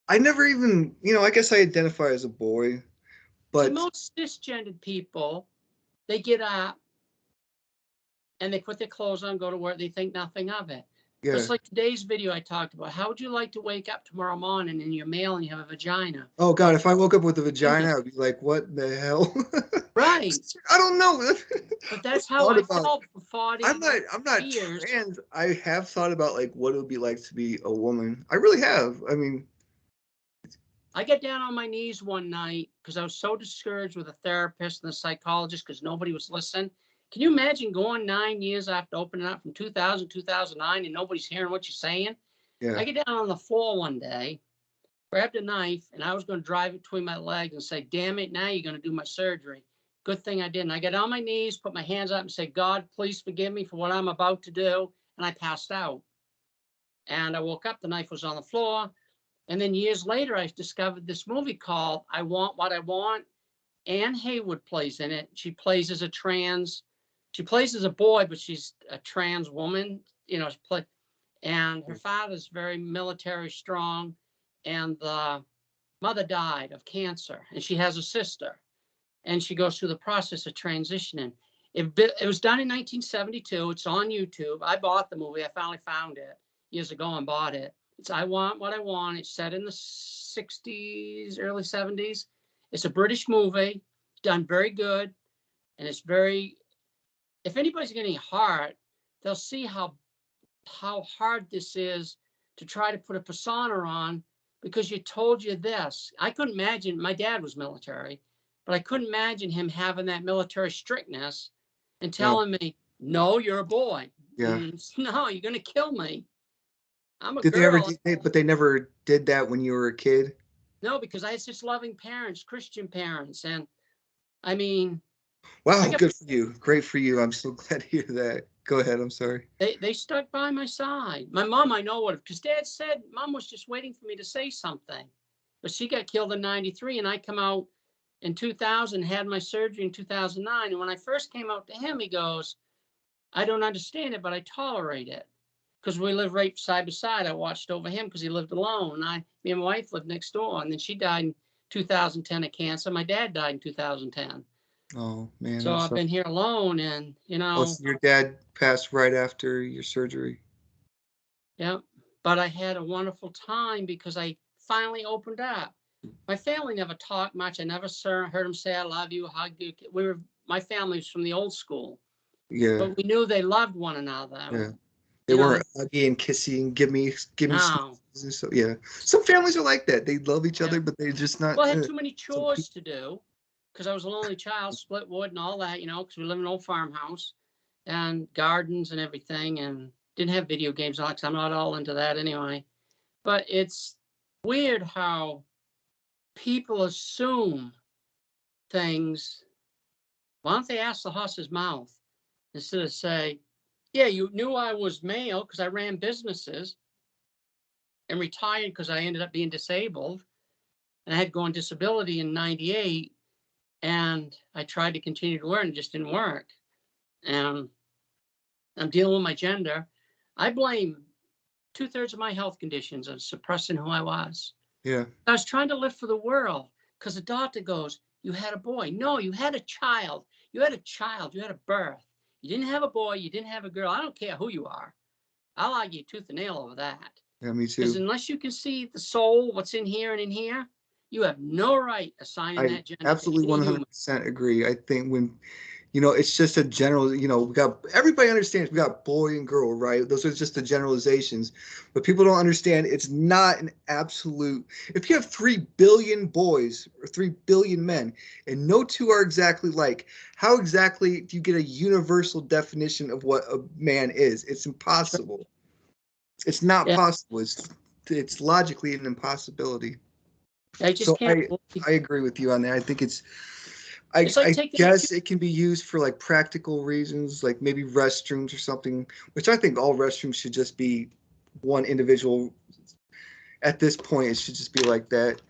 I never even, I guess I identify as a boy, but see, most cisgendered people, they get up and they put their clothes on, go to work. They think nothing of it. yeah. Just like today's video I talked about. How would you like to wake up tomorrow morning and you're male and you have a vagina? Oh God, if I woke up with a vagina, I'd be like, what the hell? Right. I don't know. But that's how I felt for 40 I'm not years. trans. I have thought about like what it would be like to be a woman. I really have. I mean, I got down on my knees one night because I was so discouraged with a therapist and a psychologist because nobody was listening. Can you imagine going 9 years after opening up from 2000, 2009 and nobody's hearing what you're saying? yeah. I get down on the floor one day, grabbed a knife, and I was going to drive it between my legs and say, damn it, now you're going to do my surgery. Good thing I didn't. I got on my knees, put my hands up and said, God, please forgive me for what I'm about to do. And I passed out. And I woke up, the knife was on the floor. And then years later, I discovered this movie called I Want What I Want. Anne Haywood plays in it. She plays as a boy, but she's a trans woman, and her father's very military strong. And the mother died of cancer, and she has a sister. And she goes through the process of transitioning. It was done in 1972. It's on YouTube. I bought the movie. I finally found it years ago and bought it. It's I Want What I Want. It's set in the 60s, early 70s. It's a British movie, done very good. And it's very, if anybody's getting heart, they'll see how hard this is to try to put a persona on because you told you this. I couldn't imagine, my dad was military, but I couldn't imagine him having that military strictness and telling me, no, you're a boy. Yeah. No, you're going to kill me. I'm a Did girl. but they never did that when you were a kid? No, because I had such loving parents, Christian parents. And I mean. Wow, good for you. Great for you. I'm so glad to hear that. Go ahead. I'm sorry. They stuck by my side. My mom, I know what, because Dad said Mom was just waiting for me to say something. But she got killed in 93 and I come out in 2000, had my surgery in 2009. And when I first came out to him, he goes, I don't understand it, but I tolerate it. Because we live right side by side. I watched over him because he lived alone. Me and my wife lived next door. And then she died in 2010 of cancer. My dad died in 2010. Oh, man. So I've been here alone and, so your dad passed right after your surgery? Yeah. But I had a wonderful time because I finally opened up. My family never talked much. I never heard them say, I love you, hug you. My family was from the old school. Yeah. But we knew they loved one another. Yeah. They weren't huggy and kissy and give me no. So yeah. Some families are like that. They love each other, but they're just not. Well, I had too many chores to do because I was a lonely child, split wood and all that, because we live in an old farmhouse and gardens and everything, and didn't have video games on because I'm not all into that anyway. But it's weird how people assume things. Why don't they ask the horse's mouth instead of say, yeah, you knew I was male because I ran businesses and retired because I ended up being disabled and I had to go on disability in 98. And I tried to continue to work and it just didn't work. And I'm dealing with my gender. I blame 2/3 of my health conditions on suppressing who I was. Yeah. I was trying to live for the world because the doctor goes, you had a boy. No, you had a child. You had a child. You had a birth. You didn't have a boy. You didn't have a girl. I don't care who you are. I'll argue tooth and nail over that. Yeah, me too. Because unless you can see the soul, what's in here and in here, you have no right assigning that gender. Absolutely 100% agree. I think when, it's just a general, everybody understands we got boy and girl, right? Those are just the generalizations, but people don't understand it's not an absolute. If you have 3 billion boys or 3 billion men and no two are exactly like, how exactly do you get a universal definition of what a man is? It's impossible. It's not possible. it's logically an impossibility. I just So can't believe. I agree with you on that. I think It's like I taking guess it can be used for like practical reasons, like maybe restrooms or something, which I think all restrooms should just be one individual. At this point, it should just be like that.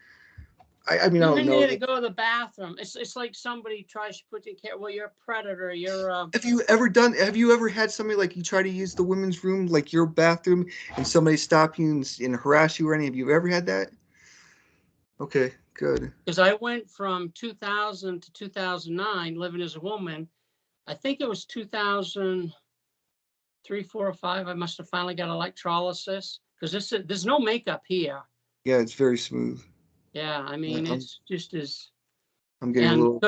I mean, I you don't in know. there to go to the bathroom. It's like somebody tries to put you in care. Well, you're a predator. You're Have you ever had somebody like you try to use the women's room, like your bathroom, and somebody stop you and harass you or any? Have you ever had that? Okay, good. because I went from 2000 to 2009 living as a woman. I think it was 2003, 4, or 5. I must have finally got electrolysis because there's no makeup here. Yeah, it's very smooth. Yeah, I Yeah, mean it's just as I'm getting a and little.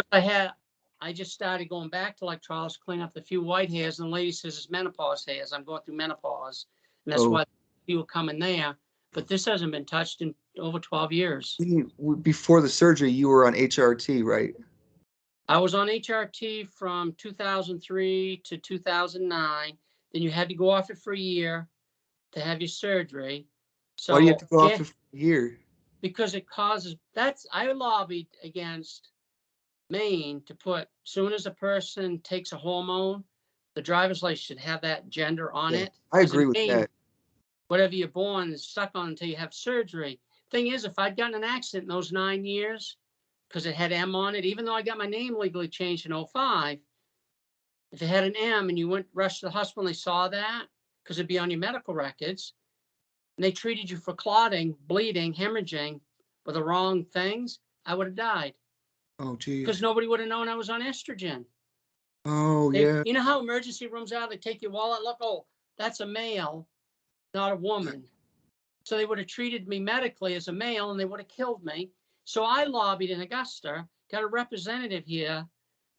I just started going back to electrolysis, clean up the few white hairs, and the lady says it's menopause hairs. I'm going through menopause, and that's Oh, why people come in there. But this hasn't been touched in over 12 years. before the surgery, you were on HRT, right? I was on HRT from 2003 to 2009. Then you had to go off it for a year to have your surgery. Why do you have to So go off yeah, for a year? because it causes I lobbied against Maine to put soon as a person takes a hormone, the driver's license should have that gender on Yeah, it. I Because agree in with Maine, that. whatever you're born is stuck on until you have surgery. Thing is, if I'd gotten an accident in those 9 years, because it had M on it, even though I got my name legally changed in 05, if it had an M and you went rushed to the hospital and they saw that, because it'd be on your medical records, and they treated you for clotting, bleeding, hemorrhaging with the wrong things, I would have died. Oh, Because geez. nobody would have known I was on estrogen. Oh, yeah. You know how emergency rooms are? They take your wallet, look, oh, that's a male, not a woman. So they would have treated me medically as a male and they would have killed me. So I lobbied in Augusta, got a representative here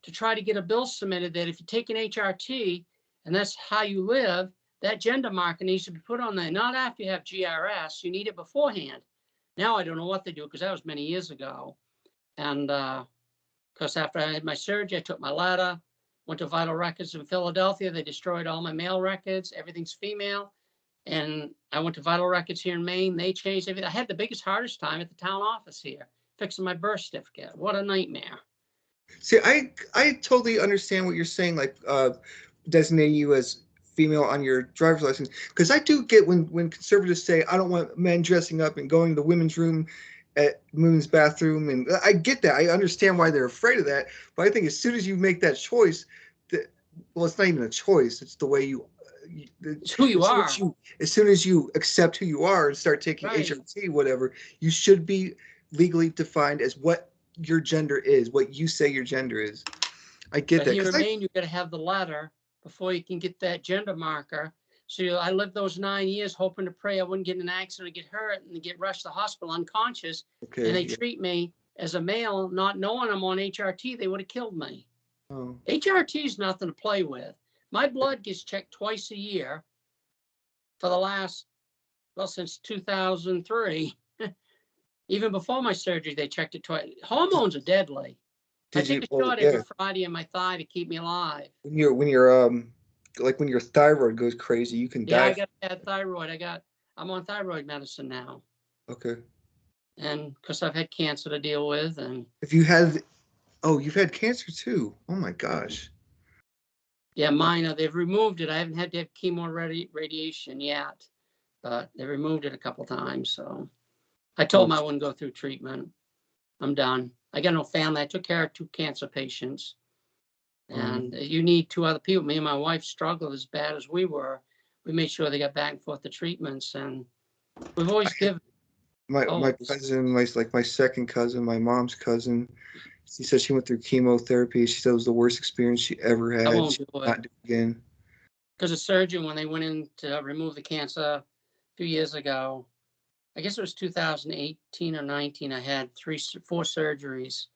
to try to get a bill submitted that if you take an HRT and that's how you live, that gender marker needs to be put on there. Not after you have GRS, you need it beforehand. Now I don't know what they do because that was many years ago. And because after I had my surgery, I took my letter, went to Vital Records in Philadelphia. They destroyed all my male records. Everything's female. And I went to Vital Records here in Maine. They changed everything. I had the biggest, hardest time at the town office here, fixing my birth certificate. What a nightmare. See, I totally understand what you're saying, like designating you as female on your driver's license, because I do get when conservatives say I don't want men dressing up and going to the women's room at women's bathroom, and I get that. I understand why they're afraid of that, but I think as soon as you make that choice, well, it's not even a choice. It's the way you. It's who you are. As soon as you accept who you are and start taking Right. HRT, whatever, you should be legally defined as what your gender is, what you say your gender is. I get But that here because in Maine, you got to have the letter before you can get that gender marker. So I lived those 9 years hoping to pray I wouldn't get in an accident or get hurt and get rushed to the hospital unconscious. okay, And they yeah. treat me as a male, not knowing I'm on HRT. They would have killed me. Oh, HRT is nothing to play with. My blood gets checked twice a year for the last, well, since 2003. Even before my surgery, they checked it twice. Hormones are deadly. I did take you? a Oh, shot every yeah. Friday in my thigh to keep me alive. When you're like when your thyroid goes crazy, you can Yeah, die. I got bad thyroid. I'm on thyroid medicine now. Okay. And because I've had cancer to deal with. And If you had, oh, you've had cancer too. Oh my gosh. yeah, they've removed it. I haven't had to have chemo radiation yet, but they removed it a couple times. So I told Oh, them I wouldn't go through treatment. I'm done. I got no family. I took care of 2 cancer patients. And you need 2 other people. Me and my wife struggled as bad as we were. We made sure they got back and forth to treatments. And we've always given. my cousin, my second cousin, my mom's cousin. She said she went through chemotherapy. She said it was the worst experience she ever had. I won't She do will it. not do it again. Because a surgeon, when they went in to remove the cancer a few years ago, I guess it was 2018 or 19, I had 4 surgeries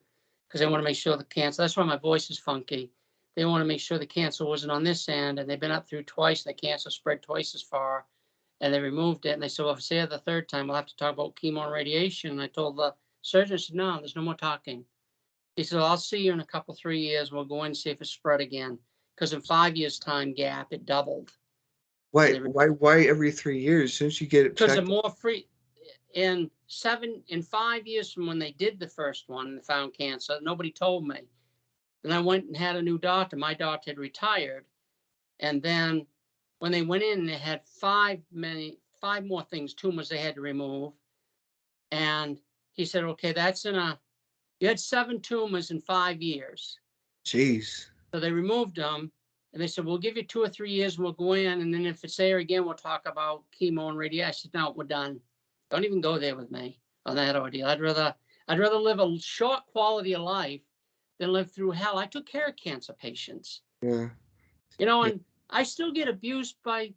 because they want to make sure the cancer, that's why my voice is funky. They want to make sure the cancer wasn't on this end, and they've been up through twice. The cancer spread twice as far, and they removed it. And they said, well, if it's there the third time, we'll have to talk about chemo and radiation. And I told the surgeon, I said, no, there's no more talking. He said, well, I'll see you in a couple, 3 years. We'll go in and see if it's spread again. Because in 5 years' time gap, it doubled. Why every 3 years? Shouldn't you get it Because they're checked? more free. in 5 years from when they did the first one and found cancer, nobody told me. Then I went and had a new doctor. My doctor had retired. And then when they went in, they had five more tumors they had to remove. And he said, okay, you had 7 tumors in 5 years. Jeez. So they removed them. And they said, we'll give you 2 or 3 years and we'll go in. And then if it's there again, we'll talk about chemo and radiation. I said, no, we're done. Don't even go there with me on that ordeal. I'd rather live a short quality of life than live through hell. I took care of cancer patients. Yeah. And I still get abused by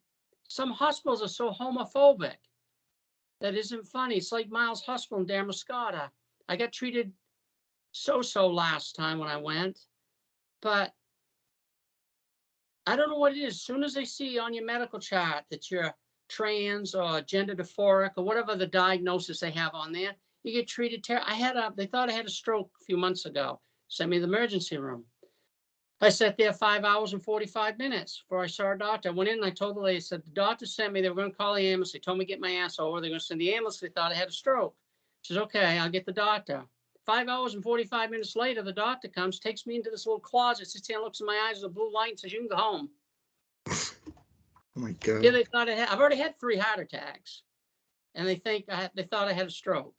some hospitals are so homophobic. That isn't funny. It's like Miles Hospital in Damariscotta. I got treated so last time when I went, but I don't know what it is. As soon as they see on your medical chart that you're trans or gender dysphoric or whatever the diagnosis they have on there, you get treated they thought I had a stroke a few months ago. Sent me to the emergency room. I sat there 5 hours and 45 minutes before I saw a doctor. I went in and I told the lady, I said, the doctor sent me, they were going to call the ambulance. They told me to get my ass over. They're going to send the ambulance. They thought I had a stroke. She says, okay, I'll get the doctor. 5 hours and 45 minutes later, the doctor comes, takes me into this little closet, sits there and looks in my eyes with a blue light and says, you can go home. Oh my God. Yeah, they thought I've already had 3 heart attacks. And they thought I had a stroke.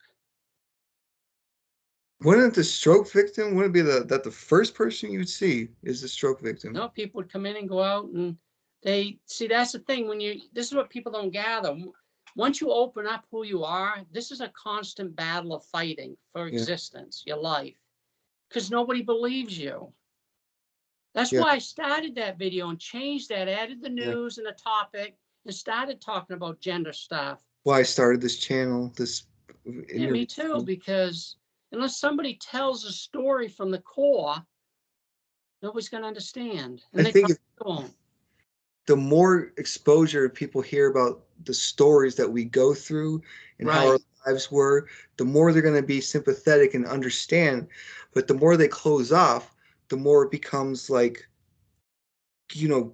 Wouldn't the stroke victim, wouldn't it be that the first person you would see is the stroke victim? No, people would come in and go out and that's the thing this is what people don't gather. Once you open up who you are, this is a constant battle of fighting for existence, your life, because nobody believes you. That's why I started that video and changed that, added the news and the topic and started talking about gender stuff. Why I started this channel, Yeah, me too, because unless somebody tells a story from the core, nobody's going to understand. And I think the more exposure people hear about the stories that we go through and how our lives were, the more they're going to be sympathetic and understand. But the more they close off, the more it becomes like,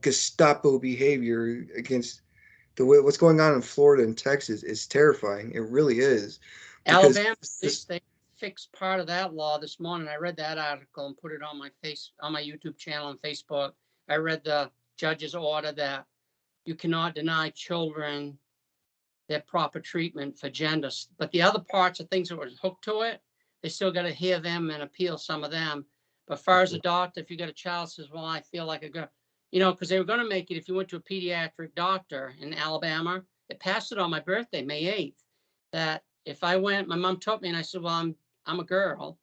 Gestapo behavior against what's going on in Florida and Texas is terrifying. It really is. Alabama, they fixed part of that law this morning. I read that article and put it on my YouTube channel and Facebook. I read the judge's order that you cannot deny children their proper treatment for gender. But the other parts of things that were hooked to it, they still got to hear them and appeal some of them. But as far as a doctor, if you got a child says, well, I feel like a girl, because they were going to make it, if you went to a pediatric doctor in Alabama, it passed it on my birthday, May 8th, that if I went, my mom told me, and I said, well, I'm a girl.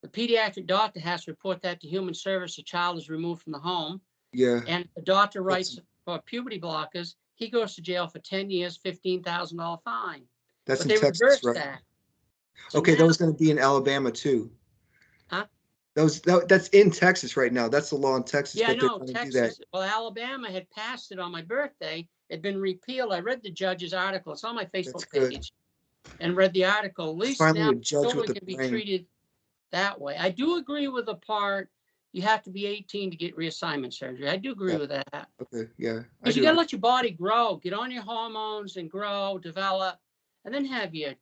The pediatric doctor has to report that to Human Service. The child is removed from the home. Yeah. And the doctor writes for puberty blockers. He goes to jail for 10 years, $15,000 fine. That's but in they Texas, reversed right? that. So okay, that was going to be in Alabama too. Huh? That's in Texas right now. That's the law in Texas. Yeah, I know. Texas. Well, Alabama had passed it on my birthday. It'd been repealed. I read the judge's article. It's on my Facebook page. And read the article. At least now children can be treated that way. I do agree with the part you have to be 18 to get reassignment surgery. I do agree with that. Okay, yeah. Because you got to let your body grow, get on your hormones and grow, develop, and then have your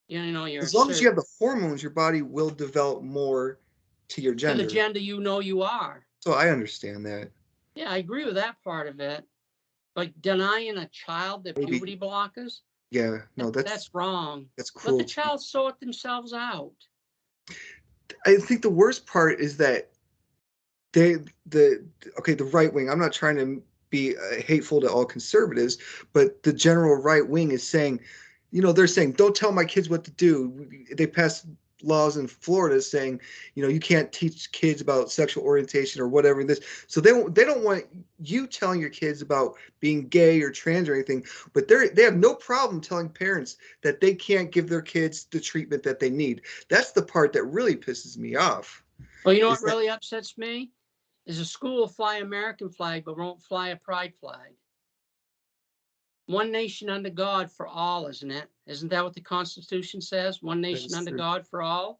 as long as you have the hormones, your body will develop more to your gender. To the gender you are. So I understand that. Yeah, I agree with that part of it. But denying a child their puberty blockers? Yeah, no, that's wrong. That's cruel. Let the child sort themselves out. I think the worst part is that the right wing, I'm not trying to be hateful to all conservatives, but the general right wing is saying, they're saying, don't tell my kids what to do. They passed laws in Florida saying, you can't teach kids about sexual orientation or whatever this. So they don't want you telling your kids about being gay or trans or anything, but they have no problem telling parents that they can't give their kids the treatment that they need. That's the part that really pisses me off. Well, you know what really upsets me? Is a school will fly American flag, but won't fly a pride flag. One nation under God for all, isn't it? Isn't that what the Constitution says? One nation under God for all?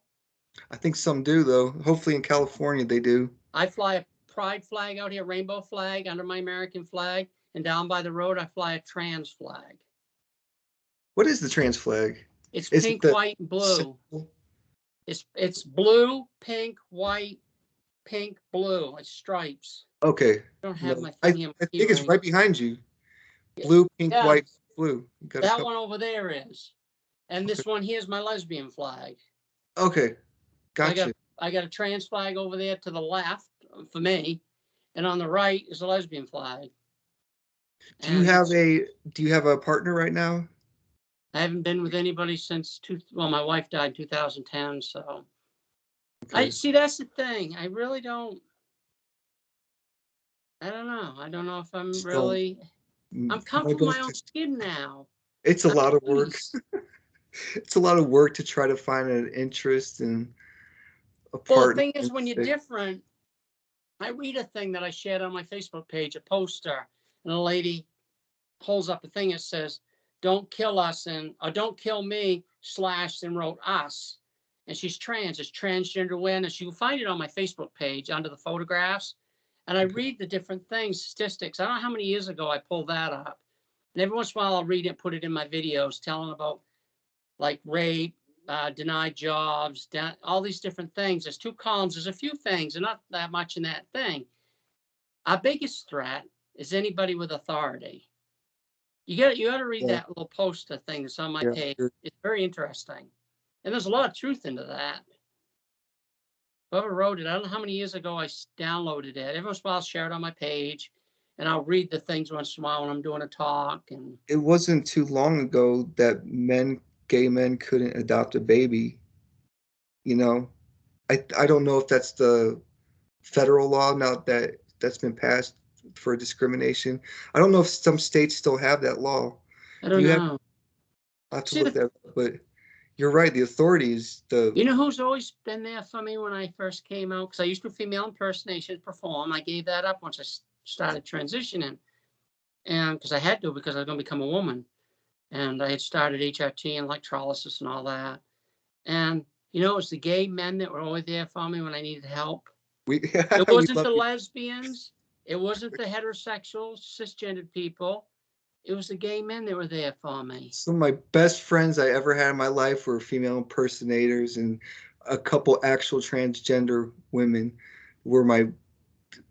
I think some do, though. Hopefully in California they do. I fly a pride flag out here, rainbow flag under my American flag, and down by the road I fly a trans flag. What is the trans flag? It's Is it pink, the white, and blue. symbol? It's blue, pink, white, pink, blue. It's stripes. Okay. I don't have No, my thing here. I My think it's ring. right behind you. Blue, pink, Yeah, white, blue. You got a that couple. one over there is. And Okay. this one here is my lesbian flag. Okay. So Gotcha. I got a trans flag over there to the left for me, and on the right is a lesbian flag. Do you And have a partner right now? I haven't been with anybody since my wife died in 2010. So I Okay. see, that's the thing. I really don't. I don't know. I don't know if I'm Just don't. really. I'm My comfortable in my best own skin now. It's a I'm lot of work. nice. It's a lot of work to try to find an interest and a Well, the partner. thing is, when you're different, I read a thing that I shared on my Facebook page, a poster, and a lady holds up a thing that says, "Don't kill us," or "Don't kill me," / and wrote us. And she's trans. It's transgender awareness. You can find it on my Facebook page under the photographs. And I read the different things, statistics. I don't know how many years ago I pulled that up. And every once in a while I'll read it and put it in my videos, telling about like rape, denied jobs, all these different things. There's 2 columns. There's a few things, and not that much in that thing. Our biggest threat is anybody with authority. You got to read Yeah, that little poster thing that's on my yeah, page. sure. It's very interesting, and there's a lot of truth into that. Whoever wrote it, I don't know how many years ago I downloaded it. Every once in a while I'll share it on my page, and I'll read the things once in a while when I'm doing a talk. And It wasn't too long ago that gay men couldn't adopt a baby. You know, I don't know if that's the federal law now that that's been passed for discrimination. I don't know if some states still have that law. I Do don't you have? know. I have to See, look that up, but you're right. The authorities, you know who's always been there for me when I first came out? Because I used to female impersonation perform. I gave that up once I started transitioning, and because I had to, because I was going to become a woman. And I had started HRT and electrolysis and all that. And it was the gay men that were always there for me when I needed help. we It we wasn't love the you. lesbians. It wasn't the heterosexual, cisgendered people. It was the gay men that were there for me. Some of my best friends I ever had in my life were female impersonators, and a couple actual transgender women were my.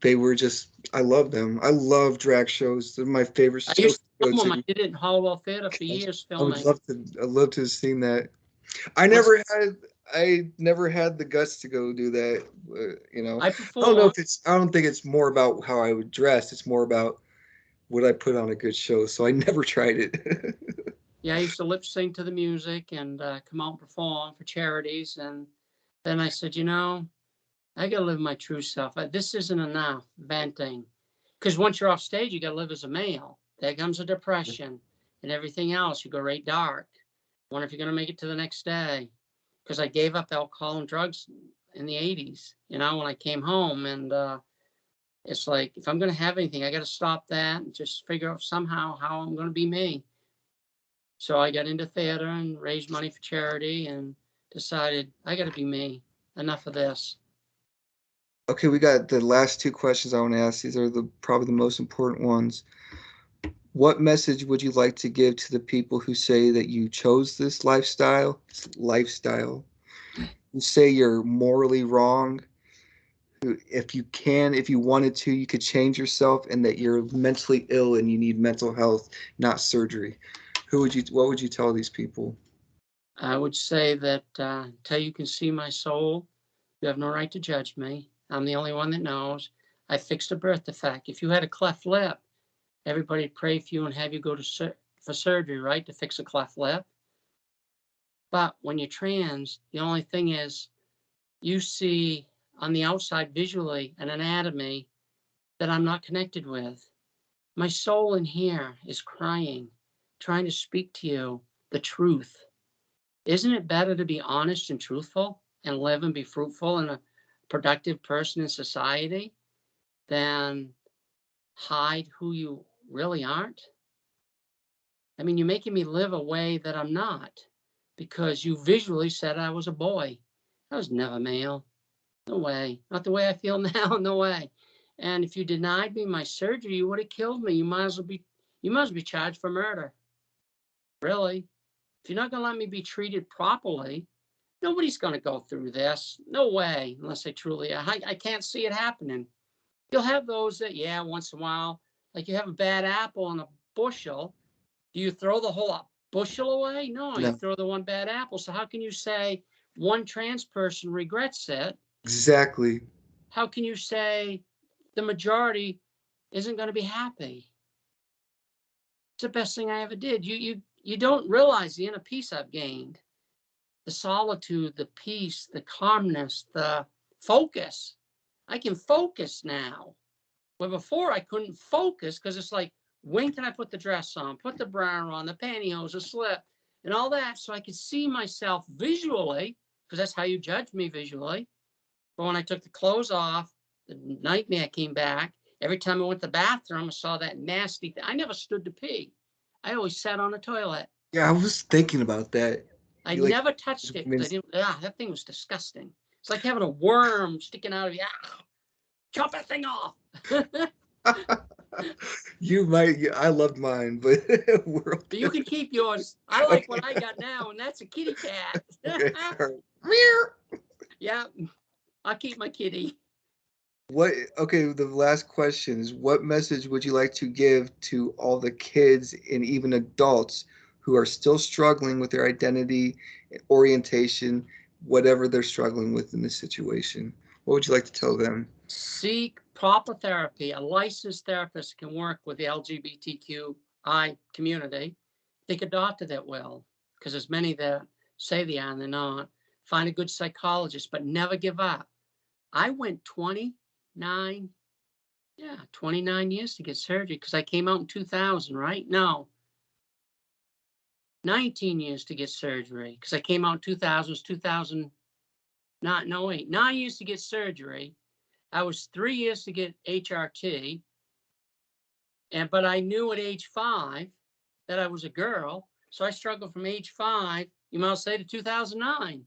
They were just. I love them. I love drag shows. They're my favorite I shows used to to go film them. I to. did it in Hollowell Theater for years I would filming. love to. I'd love to have seen that. I What's never had. I never had the guts to go do that. I I don't know perform. if it's. I don't think it's more about how I would dress. It's more about would I put on a good show. So I never tried it. Yeah, I used to lip sync to the music and come out and perform for charities. And then I said, I got to live my true self. This isn't enough venting. Because once you're off stage, you got to live as a male. There comes a depression and everything else. You go right dark. Wonder if you're going to make it to the next day. Because I gave up alcohol and drugs in the 80s, when I came home. And it's like, if I'm going to have anything, I got to stop that and just figure out somehow how I'm going to be me. So I got into theater and raised money for charity and decided I got to be me. Enough of this. Okay, we got the last 2 questions I want to ask. These are probably the most important ones. What message would you like to give to the people who say that you chose this lifestyle, who say you're morally wrong, who, if you wanted to, you could change yourself, and that you're mentally ill and you need mental health, not surgery? What would you tell these people? I would say that until you can see my soul, you have no right to judge me. I'm the only one that knows. I fixed a birth defect. If you had a cleft lip, everybody'd pray for you and have you go for surgery, right, to fix a cleft lip. But when you're trans, the only thing is you see on the outside visually an anatomy that I'm not connected with. My soul in here is crying, trying to speak to you the truth. Isn't it better to be honest and truthful and live and be fruitful and a productive person in society than hide who you really aren't? I mean, you're making me live a way that I'm not because you visually said I was a boy. I was never male. No way. Not the way I feel now. No way. And if you denied me my surgery, you would have killed me. You might as well be charged for murder. Really? If you're not going to let me be treated properly, nobody's going to go through this. No way, unless they truly, I can't see it happening. You'll have those that, yeah, once in a while, like you have a bad apple in a bushel. Do you throw the whole bushel away? No, you No, throw the one bad apple. So how can you say one trans person regrets it? exactly. How can you say the majority isn't going to be happy? It's the best thing I ever did. You don't realize the inner peace I've gained, the solitude, the peace, the calmness, the focus. I can focus now. Where before I couldn't focus because it's like, when can I put the dress on, put the bra on, the pantyhose, the slip, and all that, so I could see myself visually, because that's how you judge me visually. But when I took the clothes off, the nightmare came back. Every time I went to the bathroom, I saw that nasty thing. I never stood to pee. I always sat on the toilet. Yeah, I was thinking about that. I You like never touched it because I didn't. That thing was disgusting. It's like having a worm sticking out of you. Chop that thing off. you might. Yeah, I loved mine, but we're But you can keep yours. I like what I got now, and that's a kitty cat. okay. All right. Meow. Yeah, I'll keep my kitty. What? Okay, the last question is: what message would you like to give to all the kids and even adults who are still struggling with their identity, orientation, whatever they're struggling with in this situation? What would you like to tell them? Seek proper therapy. A licensed therapist can work with the LGBTQI community. Pick a doctor that will, because there's many that say they are and they're not. Find a good psychologist, but never give up. I went 29 years to get surgery because I came out in 2000, right? No, 19 years to get surgery because I came out in 2000, 2000, not, no, wait, 9 years to get surgery. I was 3 years to get HRT. But I knew at age 5 that I was a girl. So I struggled from age 5, you might say, to 2009.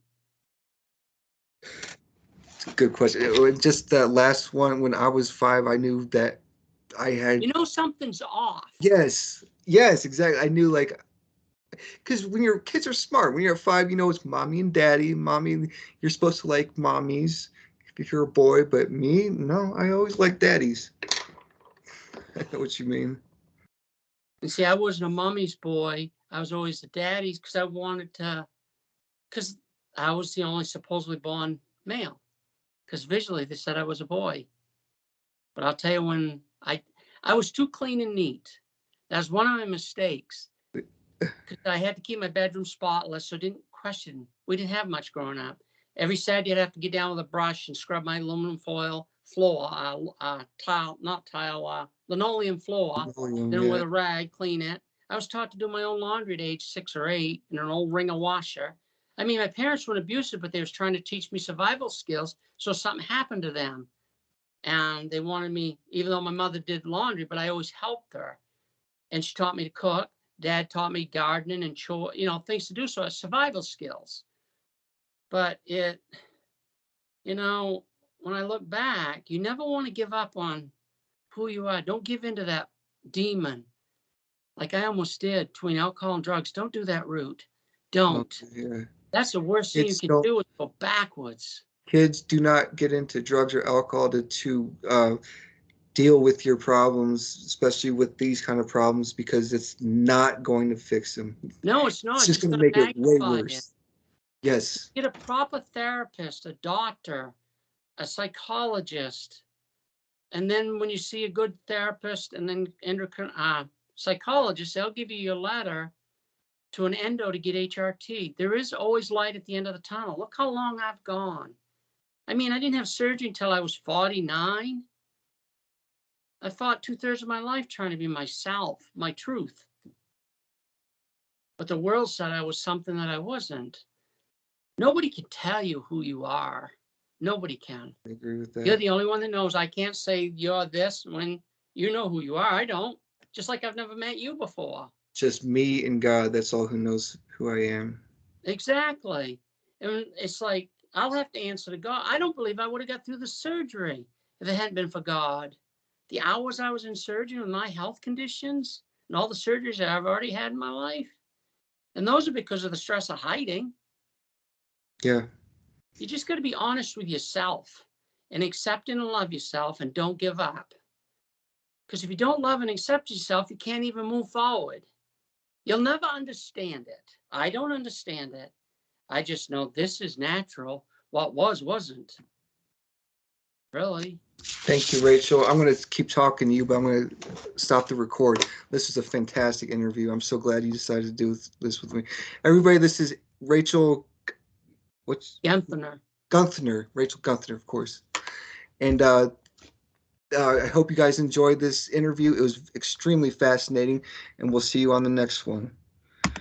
Good question. Just that last one, when I was 5, I knew that I had. You know, something's off. Yes, yes, exactly. I knew, like, because when your kids are smart, when you're at 5, you know it's mommy and daddy. Mommy, you're supposed to like mommies if you're a boy, but me, no, I always like daddies. I know what you mean. And see, I wasn't a mommy's boy. I was always a daddy's because I wanted to, because I was the only supposedly born male. Because visually they said I was a boy. But I'll tell you, when I was too clean and neat. That was one of my mistakes. Because I had to keep my bedroom spotless, so I didn't question. We didn't have much growing up. Every Saturday, I'd have to get down with a brush and scrub my aluminum foil floor, linoleum floor, William, then with yeah. a rag, clean it. I was taught to do my own laundry at age 6 or 8 in an old Ringer washer. I mean, my parents weren't abusive, but they was trying to teach me survival skills. So something happened to them. And they wanted me, even though my mother did laundry, but I always helped her. And she taught me to cook. Dad taught me gardening and chore, things to do. So it's survival skills. But when I look back, you never want to give up on who you are. Don't give in to that demon. Like I almost did between alcohol and drugs. Don't do that route. Oh, Don't. yeah. That's the worst thing you Kids can don't. do is go backwards. Kids do not get into drugs or alcohol to deal with your problems, especially with these kind of problems, because it's not going to fix them. No, it's It's not. It's just just going to going to make it way magnify it. worse. Yes. Get a proper therapist, a doctor, a psychologist. And then when you see a good therapist and then psychologist, they'll give you your letter to an endo to get HRT. There is always light at the end of the tunnel. Look how long I've gone. I mean, I didn't have surgery until I was 49. I fought 2/3 of my life trying to be myself, my truth. But the world said I was something that I wasn't. Nobody can tell you who you are. Nobody can. I agree with You're that. the only one that knows. I can't say you're this when you know who you are. I don't. Just like I've never met you before. Just me and God. That's all who knows who I am. Exactly. And it's like, I'll have to answer to God. I don't believe I would have got through the surgery if it hadn't been for God. The hours I was in surgery with my health conditions and all the surgeries that I've already had in my life, And those are because of the stress of hiding. Yeah. You just got to be honest with yourself and accept and love yourself and don't give up. Because if you don't love and accept yourself, you can't even move forward. You'll never understand it. I don't understand it. I just know this is natural. What was, wasn't. Really. Thank you, Rachel. I'm going to keep talking to you, but I'm going to stop the record. This was a fantastic interview. I'm so glad you decided to do this with me. Everybody, this is Rachel. What's Gethner. Rachel Gethner, of course. And I hope you guys enjoyed this interview. It was extremely fascinating, and we'll see you on the next one.